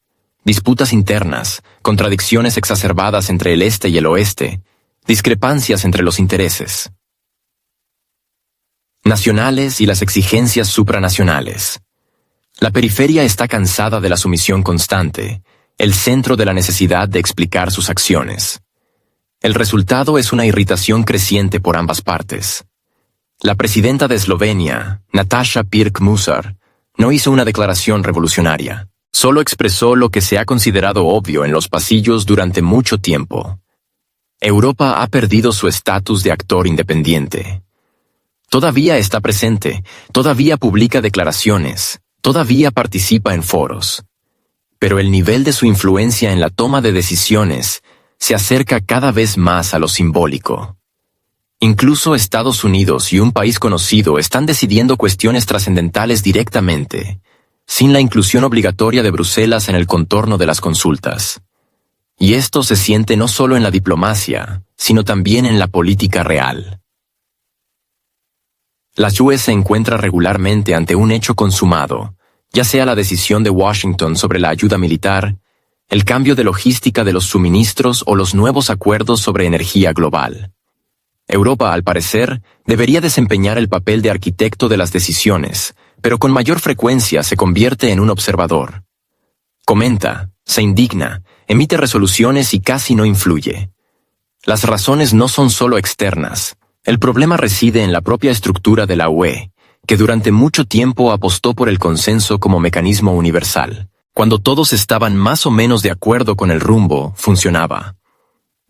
[SPEAKER 1] Disputas internas, contradicciones exacerbadas entre el este y el oeste, discrepancias entre los intereses nacionales y las exigencias supranacionales. La periferia está cansada de la sumisión constante, el centro de la necesidad de explicar sus acciones. El resultado es una irritación creciente por ambas partes. La presidenta de Eslovenia, Nataša Pirc-Musar, no hizo una declaración revolucionaria. Solo expresó lo que se ha considerado obvio en los pasillos durante mucho tiempo. Europa ha perdido su estatus de actor independiente. Todavía está presente, todavía publica declaraciones, todavía participa en foros. Pero el nivel de su influencia en la toma de decisiones se acerca cada vez más a lo simbólico. Incluso Estados Unidos y un país conocido están decidiendo cuestiones trascendentales directamente, sin la inclusión obligatoria de Bruselas en el contorno de las consultas. Y esto se siente no solo en la diplomacia, sino también en la política real. La UE se encuentra regularmente ante un hecho consumado, ya sea la decisión de Washington sobre la ayuda militar, el cambio de logística de los suministros o los nuevos acuerdos sobre energía global. Europa, al parecer, debería desempeñar el papel de arquitecto de las decisiones, pero con mayor frecuencia se convierte en un observador. Comenta, se indigna, emite resoluciones y casi no influye. Las razones no son solo externas. El problema reside en la propia estructura de la UE, que durante mucho tiempo apostó por el consenso como mecanismo universal. Cuando todos estaban más o menos de acuerdo con el rumbo, funcionaba.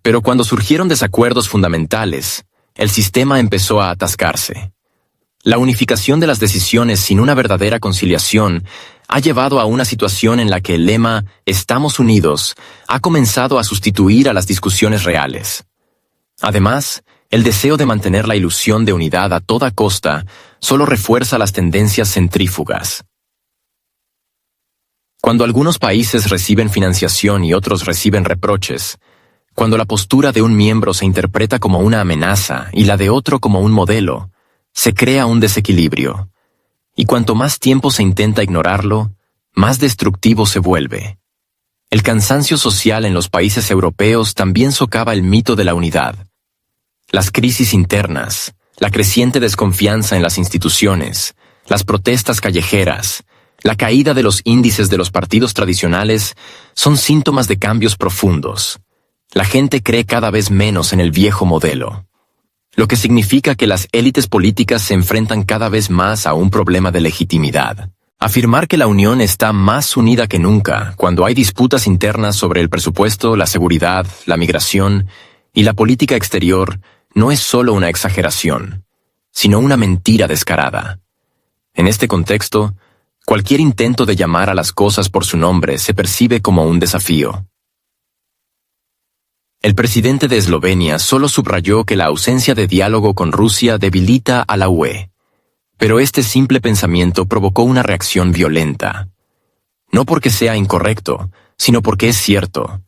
[SPEAKER 1] Pero cuando surgieron desacuerdos fundamentales, el sistema empezó a atascarse. La unificación de las decisiones sin una verdadera conciliación ha llevado a una situación en la que el lema «Estamos unidos» ha comenzado a sustituir a las discusiones reales. Además, el deseo de mantener la ilusión de unidad a toda costa solo refuerza las tendencias centrífugas. Cuando algunos países reciben financiación y otros reciben reproches, cuando la postura de un miembro se interpreta como una amenaza y la de otro como un modelo, se crea un desequilibrio. Y cuanto más tiempo se intenta ignorarlo, más destructivo se vuelve. El cansancio social en los países europeos también socava el mito de la unidad. Las crisis internas, la creciente desconfianza en las instituciones, las protestas callejeras, la caída de los índices de los partidos tradicionales son síntomas de cambios profundos. La gente cree cada vez menos en el viejo modelo, lo que significa que las élites políticas se enfrentan cada vez más a un problema de legitimidad. Afirmar que la Unión está más unida que nunca cuando hay disputas internas sobre el presupuesto, la seguridad, la migración Y la política exterior no es solo una exageración, sino una mentira descarada. En este contexto, cualquier intento de llamar a las cosas por su nombre se percibe como un desafío. El presidente de Eslovenia solo subrayó que la ausencia de diálogo con Rusia debilita a la UE. Pero este simple pensamiento provocó una reacción violenta. No porque sea incorrecto, sino porque es cierto.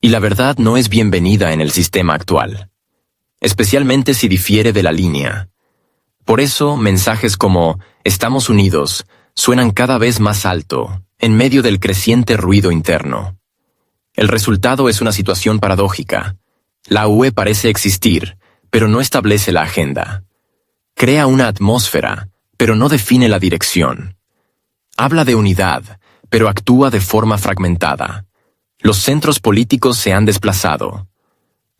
[SPEAKER 1] Y la verdad no es bienvenida en el sistema actual, especialmente si difiere de la línea. Por eso, mensajes como «Estamos unidos» suenan cada vez más alto, en medio del creciente ruido interno. El resultado es una situación paradójica. La UE parece existir, pero no establece la agenda. Crea una atmósfera, pero no define la dirección. Habla de unidad, pero actúa de forma fragmentada. Los centros políticos se han desplazado.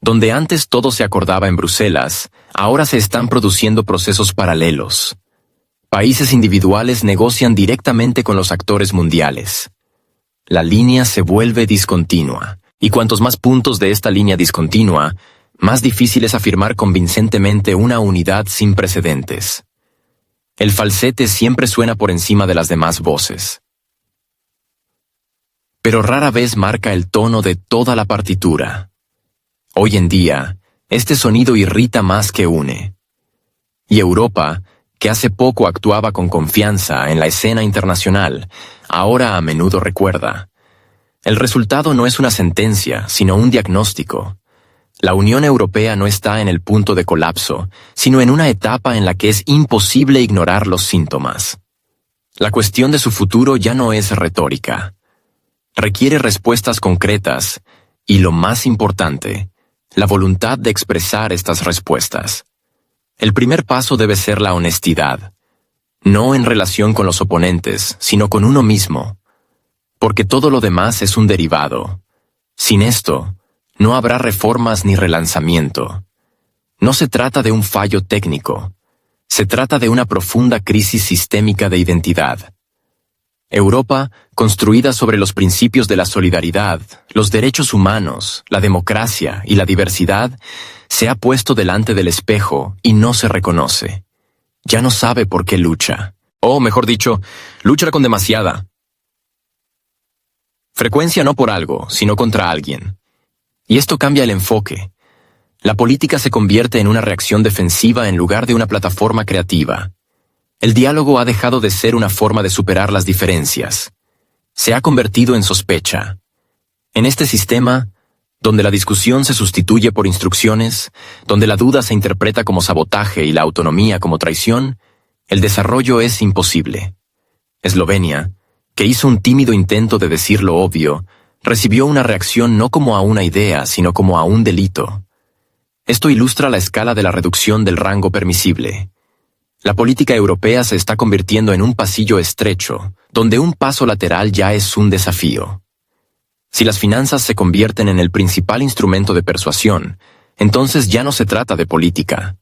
[SPEAKER 1] Donde antes todo se acordaba en Bruselas, ahora se están produciendo procesos paralelos. Países individuales negocian directamente con los actores mundiales. La línea se vuelve discontinua, y cuantos más puntos de esta línea discontinua, más difícil es afirmar convincentemente una unidad sin precedentes. El falsete siempre suena por encima de las demás voces. Pero rara vez marca el tono de toda la partitura. Hoy en día, este sonido irrita más que une. Y Europa, que hace poco actuaba con confianza en la escena internacional, ahora a menudo recuerda. El resultado no es una sentencia, sino un diagnóstico. La Unión Europea no está en el punto de colapso, sino en una etapa en la que es imposible ignorar los síntomas. La cuestión de su futuro ya no es retórica. Requiere respuestas concretas y, lo más importante, la voluntad de expresar estas respuestas. El primer paso debe ser la honestidad, no en relación con los oponentes, sino con uno mismo, porque todo lo demás es un derivado. Sin esto, no habrá reformas ni relanzamiento. No se trata de un fallo técnico, se trata de una profunda crisis sistémica de identidad. Europa, construida sobre los principios de la solidaridad, los derechos humanos, la democracia y la diversidad, se ha puesto delante del espejo y no se reconoce. Ya no sabe por qué lucha. O, mejor dicho, lucha con demasiada frecuencia, no por algo, sino contra alguien. Y esto cambia el enfoque. La política se convierte en una reacción defensiva en lugar de una plataforma creativa. El diálogo ha dejado de ser una forma de superar las diferencias. Se ha convertido en sospecha. En este sistema, donde la discusión se sustituye por instrucciones, donde la duda se interpreta como sabotaje y la autonomía como traición, el desarrollo es imposible. Eslovenia, que hizo un tímido intento de decir lo obvio, recibió una reacción no como a una idea, sino como a un delito. Esto ilustra la escala de la reducción del rango permisible. La política europea se está convirtiendo en un pasillo estrecho, donde un paso lateral ya es un desafío. Si las finanzas se convierten en el principal instrumento de persuasión, entonces ya no se trata de política.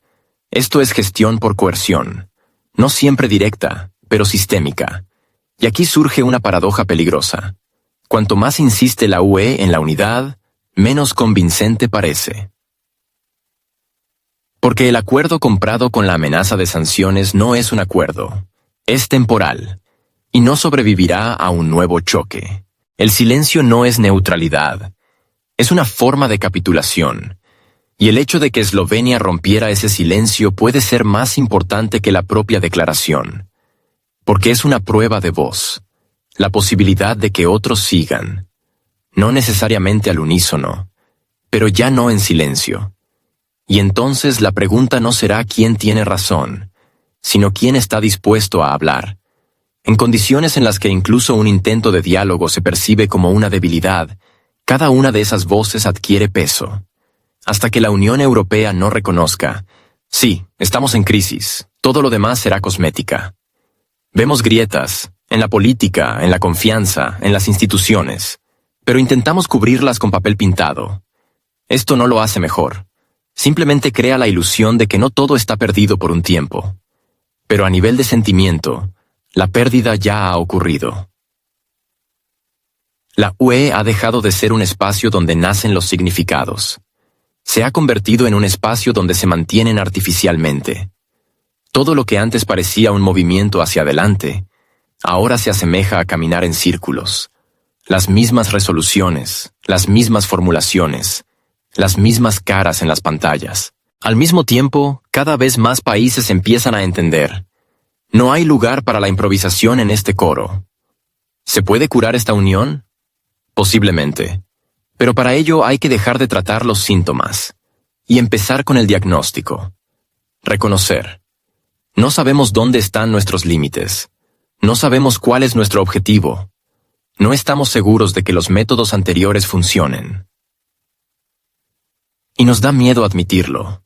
[SPEAKER 1] Esto es gestión por coerción, no siempre directa, pero sistémica. Y aquí surge una paradoja peligrosa. Cuanto más insiste la UE en la unidad, menos convincente parece. Porque el acuerdo comprado con la amenaza de sanciones no es un acuerdo, es temporal, y no sobrevivirá a un nuevo choque. El silencio no es neutralidad, es una forma de capitulación, y el hecho de que Eslovenia rompiera ese silencio puede ser más importante que la propia declaración, porque es una prueba de voz, la posibilidad de que otros sigan, no necesariamente al unísono, pero ya no en silencio. Y entonces la pregunta no será quién tiene razón, sino quién está dispuesto a hablar. En condiciones en las que incluso un intento de diálogo se percibe como una debilidad, cada una de esas voces adquiere peso. Hasta que la Unión Europea no reconozca, sí, estamos en crisis, todo lo demás será cosmética. Vemos grietas, en la política, en la confianza, en las instituciones, pero intentamos cubrirlas con papel pintado. Esto no lo hace mejor. Simplemente crea la ilusión de que no todo está perdido por un tiempo. Pero a nivel de sentimiento, la pérdida ya ha ocurrido. La UE ha dejado de ser un espacio donde nacen los significados. se ha convertido en un espacio donde se mantienen artificialmente. Todo lo que antes parecía un movimiento hacia adelante, ahora se asemeja a caminar en círculos. Las mismas resoluciones, las mismas formulaciones, las mismas caras en las pantallas. Al mismo tiempo, cada vez más países empiezan a entender. No hay lugar para la improvisación en este coro. ¿Se puede curar esta unión? Posiblemente. Pero para ello hay que dejar de tratar los síntomas y empezar con el diagnóstico. Reconocer. No sabemos dónde están nuestros límites. No sabemos cuál es nuestro objetivo. No estamos seguros de que los métodos anteriores funcionen. Y nos da miedo admitirlo.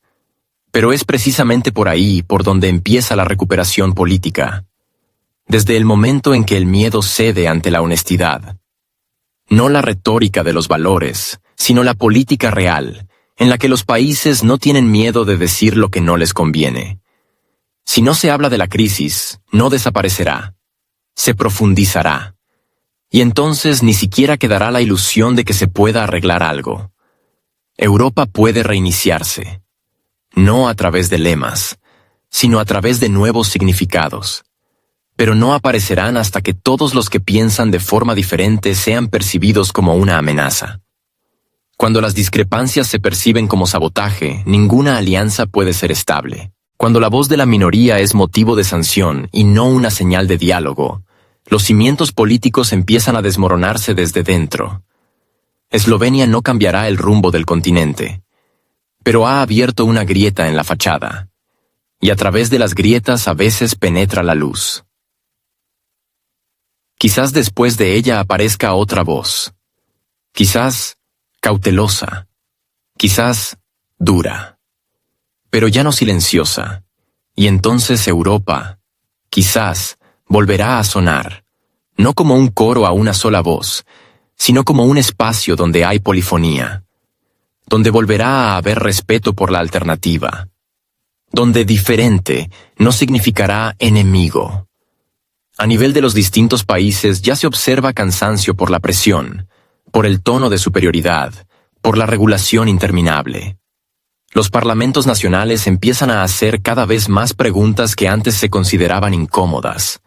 [SPEAKER 1] Pero es precisamente por ahí por donde empieza la recuperación política. Desde el momento en que el miedo cede ante la honestidad. No la retórica de los valores, sino la política real, en la que los países no tienen miedo de decir lo que no les conviene. Si no se habla de la crisis, no desaparecerá. Se profundizará. Y entonces ni siquiera quedará la ilusión de que se pueda arreglar algo. Europa puede reiniciarse. No a través de lemas, sino a través de nuevos significados. Pero no aparecerán hasta que todos los que piensan de forma diferente sean percibidos como una amenaza. Cuando las discrepancias se perciben como sabotaje, ninguna alianza puede ser estable. Cuando la voz de la minoría es motivo de sanción y no una señal de diálogo, los cimientos políticos empiezan a desmoronarse desde dentro. Eslovenia no cambiará el rumbo del continente, pero ha abierto una grieta en la fachada, y a través de las grietas a veces penetra la luz. Quizás después de ella aparezca otra voz, quizás cautelosa, quizás dura, pero ya no silenciosa, y entonces Europa, quizás, volverá a sonar, no como un coro a una sola voz, sino como un espacio donde hay polifonía, donde volverá a haber respeto por la alternativa, donde diferente no significará enemigo. A nivel de los distintos países ya se observa cansancio por la presión, por el tono de superioridad, por la regulación interminable. Los parlamentos nacionales empiezan a hacer cada vez más preguntas que antes se consideraban incómodas.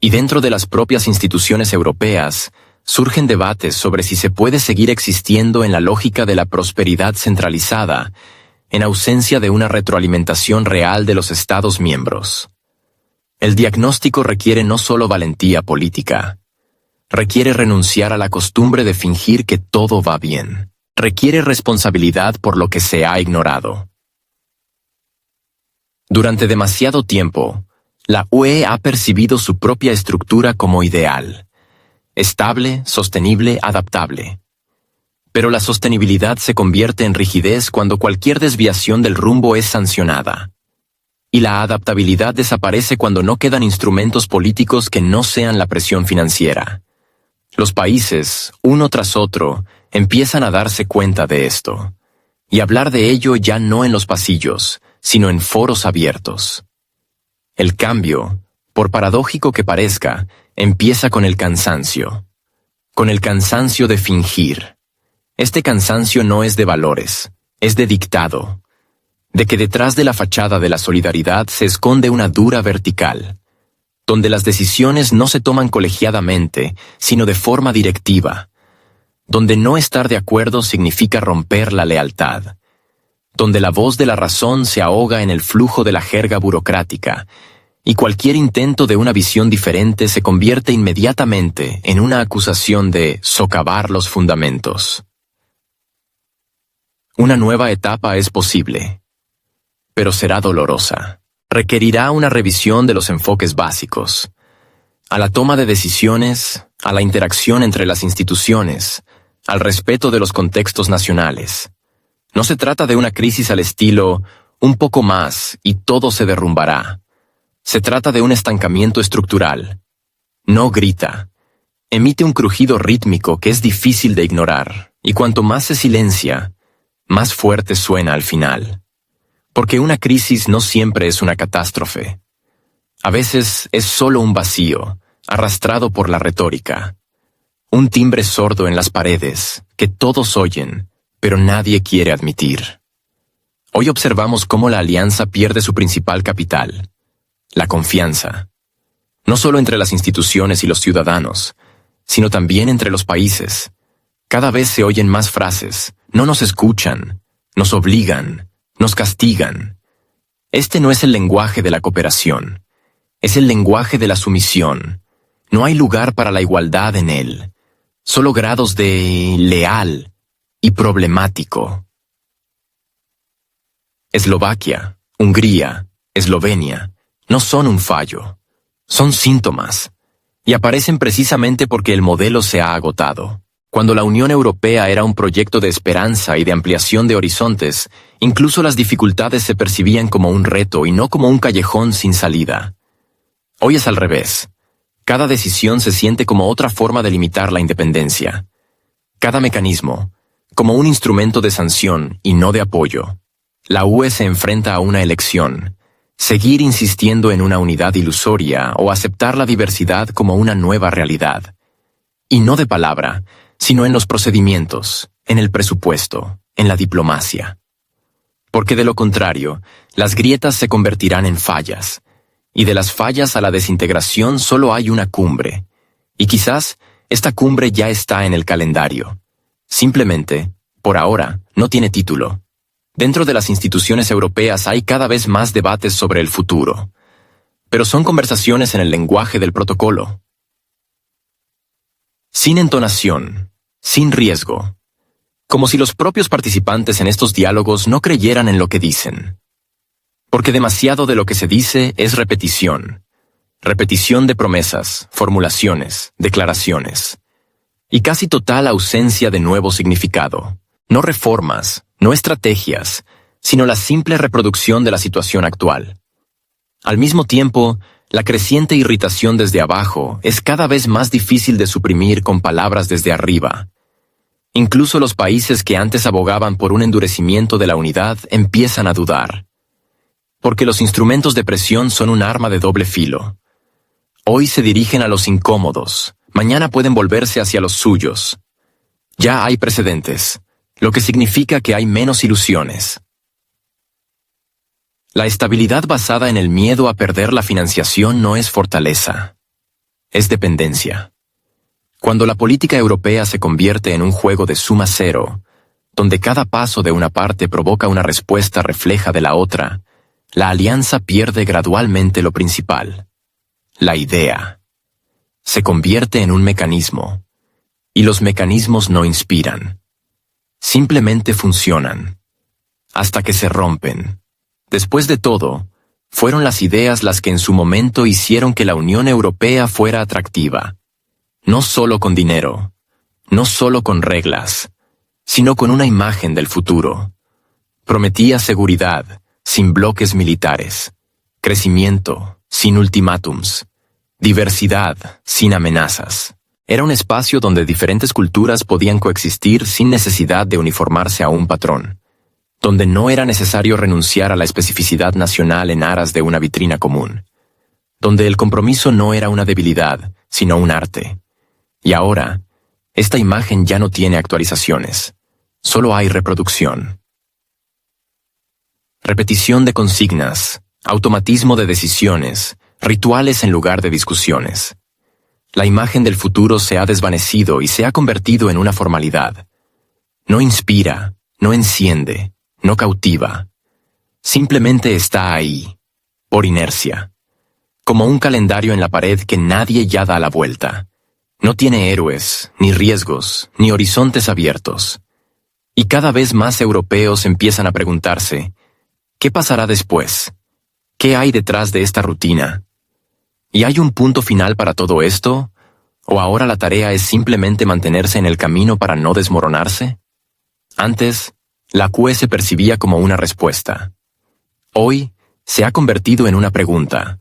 [SPEAKER 1] Y dentro de las propias instituciones europeas, surgen debates sobre si se puede seguir existiendo en la lógica de la prosperidad centralizada, en ausencia de una retroalimentación real de los Estados miembros. El diagnóstico requiere no solo valentía política, requiere renunciar a la costumbre de fingir que todo va bien, requiere responsabilidad por lo que se ha ignorado. Durante demasiado tiempo, la UE ha percibido su propia estructura como ideal, estable, sostenible, adaptable. Pero la sostenibilidad se convierte en rigidez cuando cualquier desviación del rumbo es sancionada. Y la adaptabilidad desaparece cuando no quedan instrumentos políticos que no sean la presión financiera. Los países, uno tras otro, empiezan a darse cuenta de esto, y hablar de ello ya no en los pasillos, sino en foros abiertos. El cambio, por paradójico que parezca, empieza con el cansancio de fingir. Este cansancio no es de valores, es de dictado, de que detrás de la fachada de la solidaridad se esconde una dura vertical, donde las decisiones no se toman colegiadamente, sino de forma directiva, donde no estar de acuerdo significa romper la lealtad, donde la voz de la razón se ahoga en el flujo de la jerga burocrática, y cualquier intento de una visión diferente se convierte inmediatamente en una acusación de socavar los fundamentos. Una nueva etapa es posible, pero será dolorosa. Requerirá una revisión de los enfoques básicos, a la toma de decisiones, a la interacción entre las instituciones, al respeto de los contextos nacionales. No se trata de una crisis al estilo un poco más y todo se derrumbará. Se trata de un estancamiento estructural. No grita. Emite un crujido rítmico que es difícil de ignorar, y cuanto más se silencia, más fuerte suena al final. Porque una crisis no siempre es una catástrofe. A veces es solo un vacío, arrastrado por la retórica. Un timbre sordo en las paredes, que todos oyen, pero nadie quiere admitir. Hoy observamos cómo la alianza pierde su principal capital, la confianza. No solo entre las instituciones y los ciudadanos, sino también entre los países. Cada vez se oyen más frases: no nos escuchan, nos obligan, nos castigan. Este no es el lenguaje de la cooperación, es el lenguaje de la sumisión. No hay lugar para la igualdad en él, solo grados de leal y problemático. Eslovaquia, Hungría, Eslovenia no son un fallo, son síntomas, y aparecen precisamente porque el modelo se ha agotado. Cuando la Unión Europea era un proyecto de esperanza y de ampliación de horizontes, incluso las dificultades se percibían como un reto y no como un callejón sin salida. Hoy es al revés. Cada decisión se siente como otra forma de limitar la independencia. Cada mecanismo, como un instrumento de sanción y no de apoyo. La UE se enfrenta a una elección: seguir insistiendo en una unidad ilusoria o aceptar la diversidad como una nueva realidad. Y no de palabra, sino en los procedimientos, en el presupuesto, en la diplomacia. Porque de lo contrario, las grietas se convertirán en fallas, y de las fallas a la desintegración solo hay una cumbre, y quizás esta cumbre ya está en el calendario. Simplemente, por ahora, no tiene título. Dentro de las instituciones europeas hay cada vez más debates sobre el futuro, pero son conversaciones en el lenguaje del protocolo. Sin entonación, sin riesgo, como si los propios participantes en estos diálogos no creyeran en lo que dicen. Porque demasiado de lo que se dice es repetición. Repetición de promesas, formulaciones, declaraciones. Y casi total ausencia de nuevo significado. No reformas, no estrategias, sino la simple reproducción de la situación actual. Al mismo tiempo, la creciente irritación desde abajo es cada vez más difícil de suprimir con palabras desde arriba. Incluso los países que antes abogaban por un endurecimiento de la unidad empiezan a dudar. Porque los instrumentos de presión son un arma de doble filo. Hoy se dirigen a los incómodos, mañana pueden volverse hacia los suyos. Ya hay precedentes, lo que significa que hay menos ilusiones. La estabilidad basada en el miedo a perder la financiación no es fortaleza, es dependencia. Cuando la política europea se convierte en un juego de suma cero, donde cada paso de una parte provoca una respuesta refleja de la otra, la alianza pierde gradualmente lo principal, la idea. Se convierte en un mecanismo, y los mecanismos no inspiran. Simplemente funcionan, hasta que se rompen. Después de todo, fueron las ideas las que en su momento hicieron que la Unión Europea fuera atractiva. No solo con dinero, no solo con reglas, sino con una imagen del futuro. Prometía seguridad, sin bloques militares, crecimiento, sin ultimátums, diversidad, sin amenazas. Era un espacio donde diferentes culturas podían coexistir sin necesidad de uniformarse a un patrón, donde no era necesario renunciar a la especificidad nacional en aras de una vitrina común, donde el compromiso no era una debilidad, sino un arte. Y ahora, esta imagen ya no tiene actualizaciones, solo hay reproducción. Repetición de consignas, automatismo de decisiones, rituales en lugar de discusiones. La imagen del futuro se ha desvanecido y se ha convertido en una formalidad. No inspira, no enciende, no cautiva. Simplemente está ahí, por inercia. Como un calendario en la pared que nadie ya da la vuelta. No tiene héroes, ni riesgos, ni horizontes abiertos. Y cada vez más europeos empiezan a preguntarse, ¿qué pasará después? ¿Qué hay detrás de esta rutina? ¿Y hay un punto final para todo esto? ¿O ahora la tarea es simplemente mantenerse en el camino para no desmoronarse? Antes, la QE se percibía como una respuesta. Hoy, se ha convertido en una pregunta.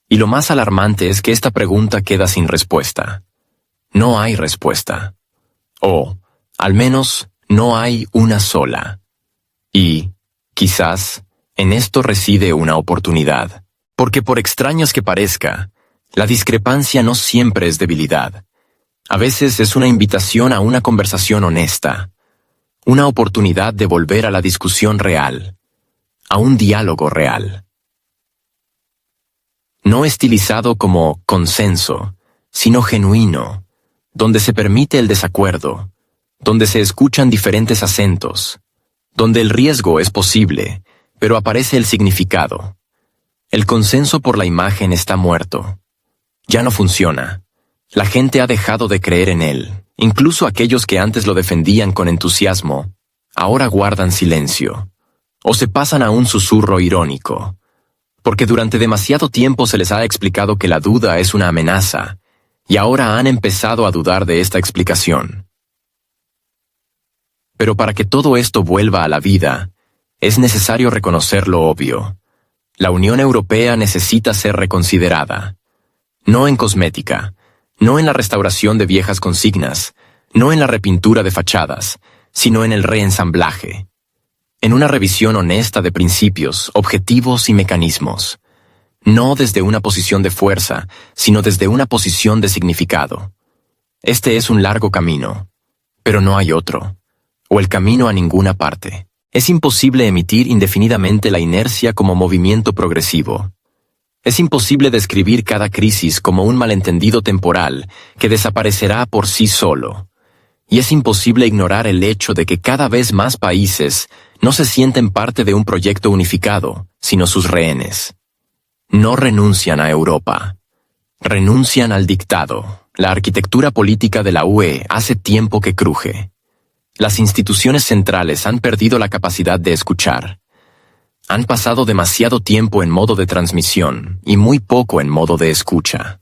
[SPEAKER 1] Y lo más alarmante es que esta pregunta queda sin respuesta. No hay respuesta. O, al menos, no hay una sola. Y, quizás, en esto reside una oportunidad. Porque por extraños que parezca, la discrepancia no siempre es debilidad. A veces es una invitación a una conversación honesta. Una oportunidad de volver a la discusión real. a un diálogo real. No estilizado como consenso, sino genuino, donde se permite el desacuerdo, donde se escuchan diferentes acentos, donde el riesgo es posible, pero aparece el significado. El consenso por la imagen está muerto. Ya no funciona. La gente ha dejado de creer en él. Incluso aquellos que antes lo defendían con entusiasmo, ahora guardan silencio, o se pasan a un susurro irónico, porque durante demasiado tiempo se les ha explicado que la duda es una amenaza, y ahora han empezado a dudar de esta explicación. Pero para que todo esto vuelva a la vida, es necesario reconocer lo obvio. La Unión Europea necesita ser reconsiderada. No en cosmética, no en la restauración de viejas consignas, no en la repintura de fachadas, sino en el reensamblaje. En una revisión honesta de principios, objetivos y mecanismos. No desde una posición de fuerza, sino desde una posición de significado. Este es un largo camino, pero no hay otro, o el camino a ninguna parte. Es imposible emitir indefinidamente la inercia como movimiento progresivo. Es imposible describir cada crisis como un malentendido temporal que desaparecerá por sí solo. Y es imposible ignorar el hecho de que cada vez más países no se sienten parte de un proyecto unificado, sino sus rehenes. No renuncian a Europa. Renuncian al dictado. La arquitectura política de la UE hace tiempo que cruje. Las instituciones centrales han perdido la capacidad de escuchar. Han pasado demasiado tiempo en modo de transmisión y muy poco en modo de escucha.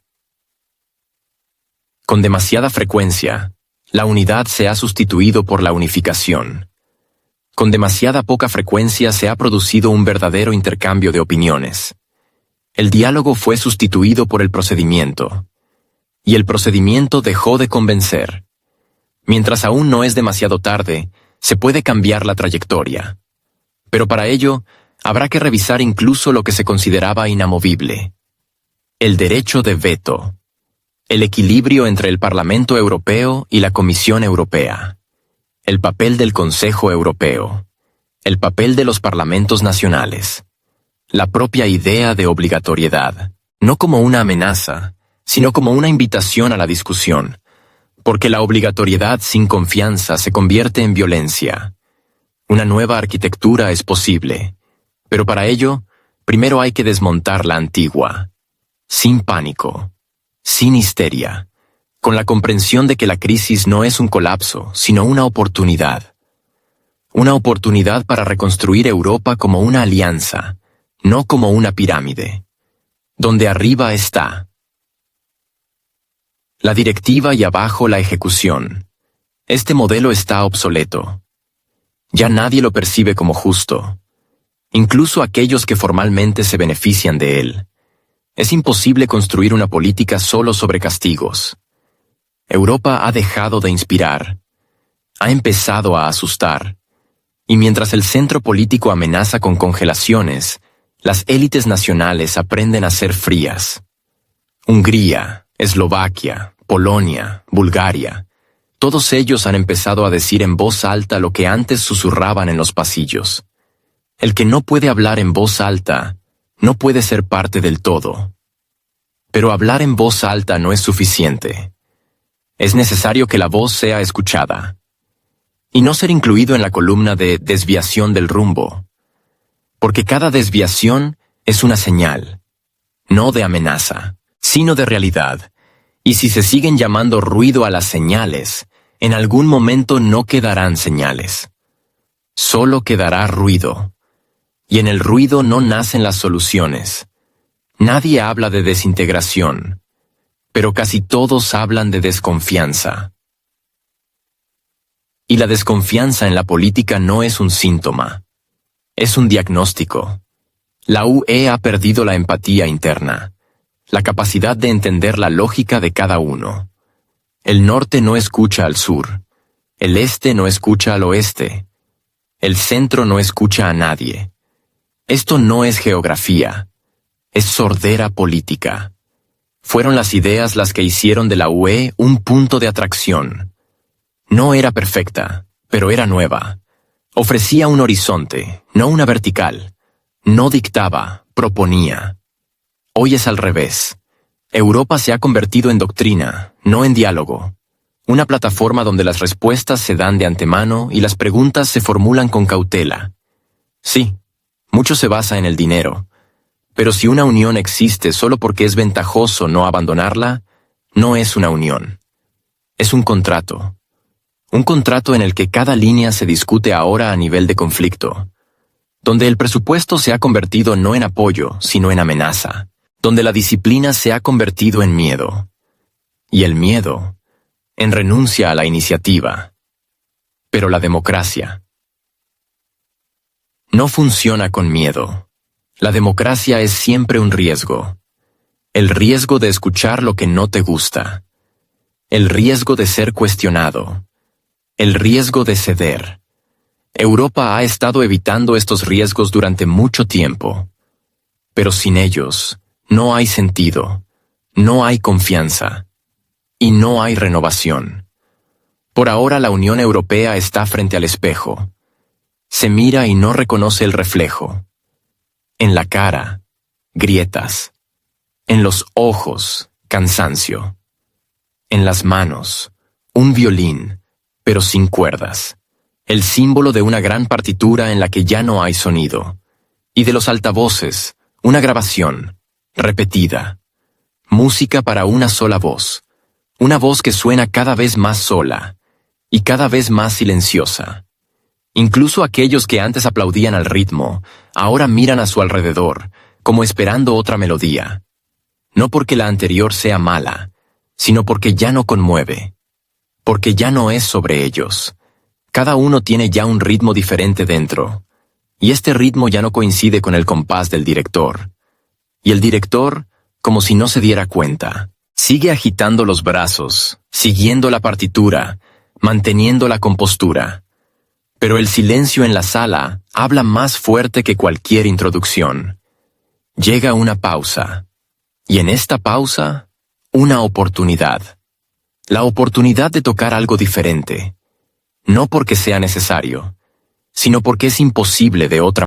[SPEAKER 1] Con demasiada frecuencia, la unidad se ha sustituido por la unificación. Con demasiada poca frecuencia se ha producido un verdadero intercambio de opiniones. El diálogo fue sustituido por el procedimiento. Y el procedimiento dejó de convencer. Mientras aún no es demasiado tarde, se puede cambiar la trayectoria. Pero para ello, habrá que revisar incluso lo que se consideraba inamovible. El derecho de veto. El equilibrio entre el Parlamento Europeo y la Comisión Europea. El papel del Consejo Europeo. El papel de los parlamentos nacionales. La propia idea de obligatoriedad. No como una amenaza, sino como una invitación a la discusión. Porque la obligatoriedad sin confianza se convierte en violencia. Una nueva arquitectura es posible, pero para ello, primero hay que desmontar la antigua. Sin pánico, sin histeria, con la comprensión de que la crisis no es un colapso, sino una oportunidad. Una oportunidad para reconstruir Europa como una alianza, no como una pirámide. Donde arriba está la directiva y abajo la ejecución. Este modelo está obsoleto. Ya nadie lo percibe como justo. Incluso aquellos que formalmente se benefician de él. Es imposible construir una política solo sobre castigos. Europa ha dejado de inspirar. Ha empezado a asustar. Y mientras el centro político amenaza con congelaciones, las élites nacionales aprenden a ser frías. Hungría, Eslovaquia, Polonia, Bulgaria, todos ellos han empezado a decir en voz alta lo que antes susurraban en los pasillos. El que no puede hablar en voz alta, no puede ser parte del todo. Pero hablar en voz alta no es suficiente. Es necesario que la voz sea escuchada. Y no ser incluido en la columna de desviación del rumbo. Porque cada desviación es una señal, no de amenaza, sino de realidad, y si se siguen llamando ruido a las señales, en algún momento no quedarán señales. Solo quedará ruido, y en el ruido no nacen las soluciones. Nadie habla de desintegración, pero casi todos hablan de desconfianza. Y la desconfianza en la política no es un síntoma, es un diagnóstico. La UE ha perdido la empatía interna. La capacidad de entender la lógica de cada uno. El norte no escucha al sur, el este no escucha al oeste, el centro no escucha a nadie. Esto no es geografía, es sordera política. Fueron las ideas las que hicieron de la UE un punto de atracción. No era perfecta, pero era nueva. Ofrecía un horizonte, no una vertical, No dictaba, proponía. Hoy es al revés. Europa se ha convertido en doctrina, no en diálogo. Una plataforma donde las respuestas se dan de antemano y las preguntas se formulan con cautela. Sí, mucho se basa en el dinero. Pero si una unión existe solo porque es ventajoso no abandonarla, no es una unión. Es un contrato. Un contrato en el que cada línea se discute ahora a nivel de conflicto. Donde el presupuesto se ha convertido no en apoyo, sino en amenaza. Donde la disciplina se ha convertido en miedo. Y el miedo en renuncia a la iniciativa. Pero la democracia no funciona con miedo. La democracia es siempre un riesgo. El riesgo de escuchar lo que no te gusta. El riesgo de ser cuestionado. El riesgo de ceder. Europa ha estado evitando estos riesgos durante mucho tiempo. Pero sin ellos, no hay sentido, no hay confianza y no hay renovación. Por ahora la Unión Europea está frente al espejo. Se mira y no reconoce el reflejo. En la cara, grietas. En los ojos, cansancio. En las manos, un violín, pero sin cuerdas. El símbolo de una gran partitura en la que ya no hay sonido. Y de los altavoces, una grabación, repetida. Música para una sola voz. Una voz que suena cada vez más sola y cada vez más silenciosa. Incluso aquellos que antes aplaudían al ritmo, ahora miran a su alrededor, como esperando otra melodía. No porque la anterior sea mala, sino porque ya no conmueve. Porque ya no es sobre ellos. Cada uno tiene ya un ritmo diferente dentro. Y este ritmo ya no coincide con el compás del director. Y el director, como si no se diera cuenta, sigue agitando los brazos, siguiendo la partitura, manteniendo la compostura. Pero el silencio en la sala habla más fuerte que cualquier introducción. Llega una pausa. Y en esta pausa, una oportunidad. La oportunidad de tocar algo diferente. No porque sea necesario, sino porque es imposible de otra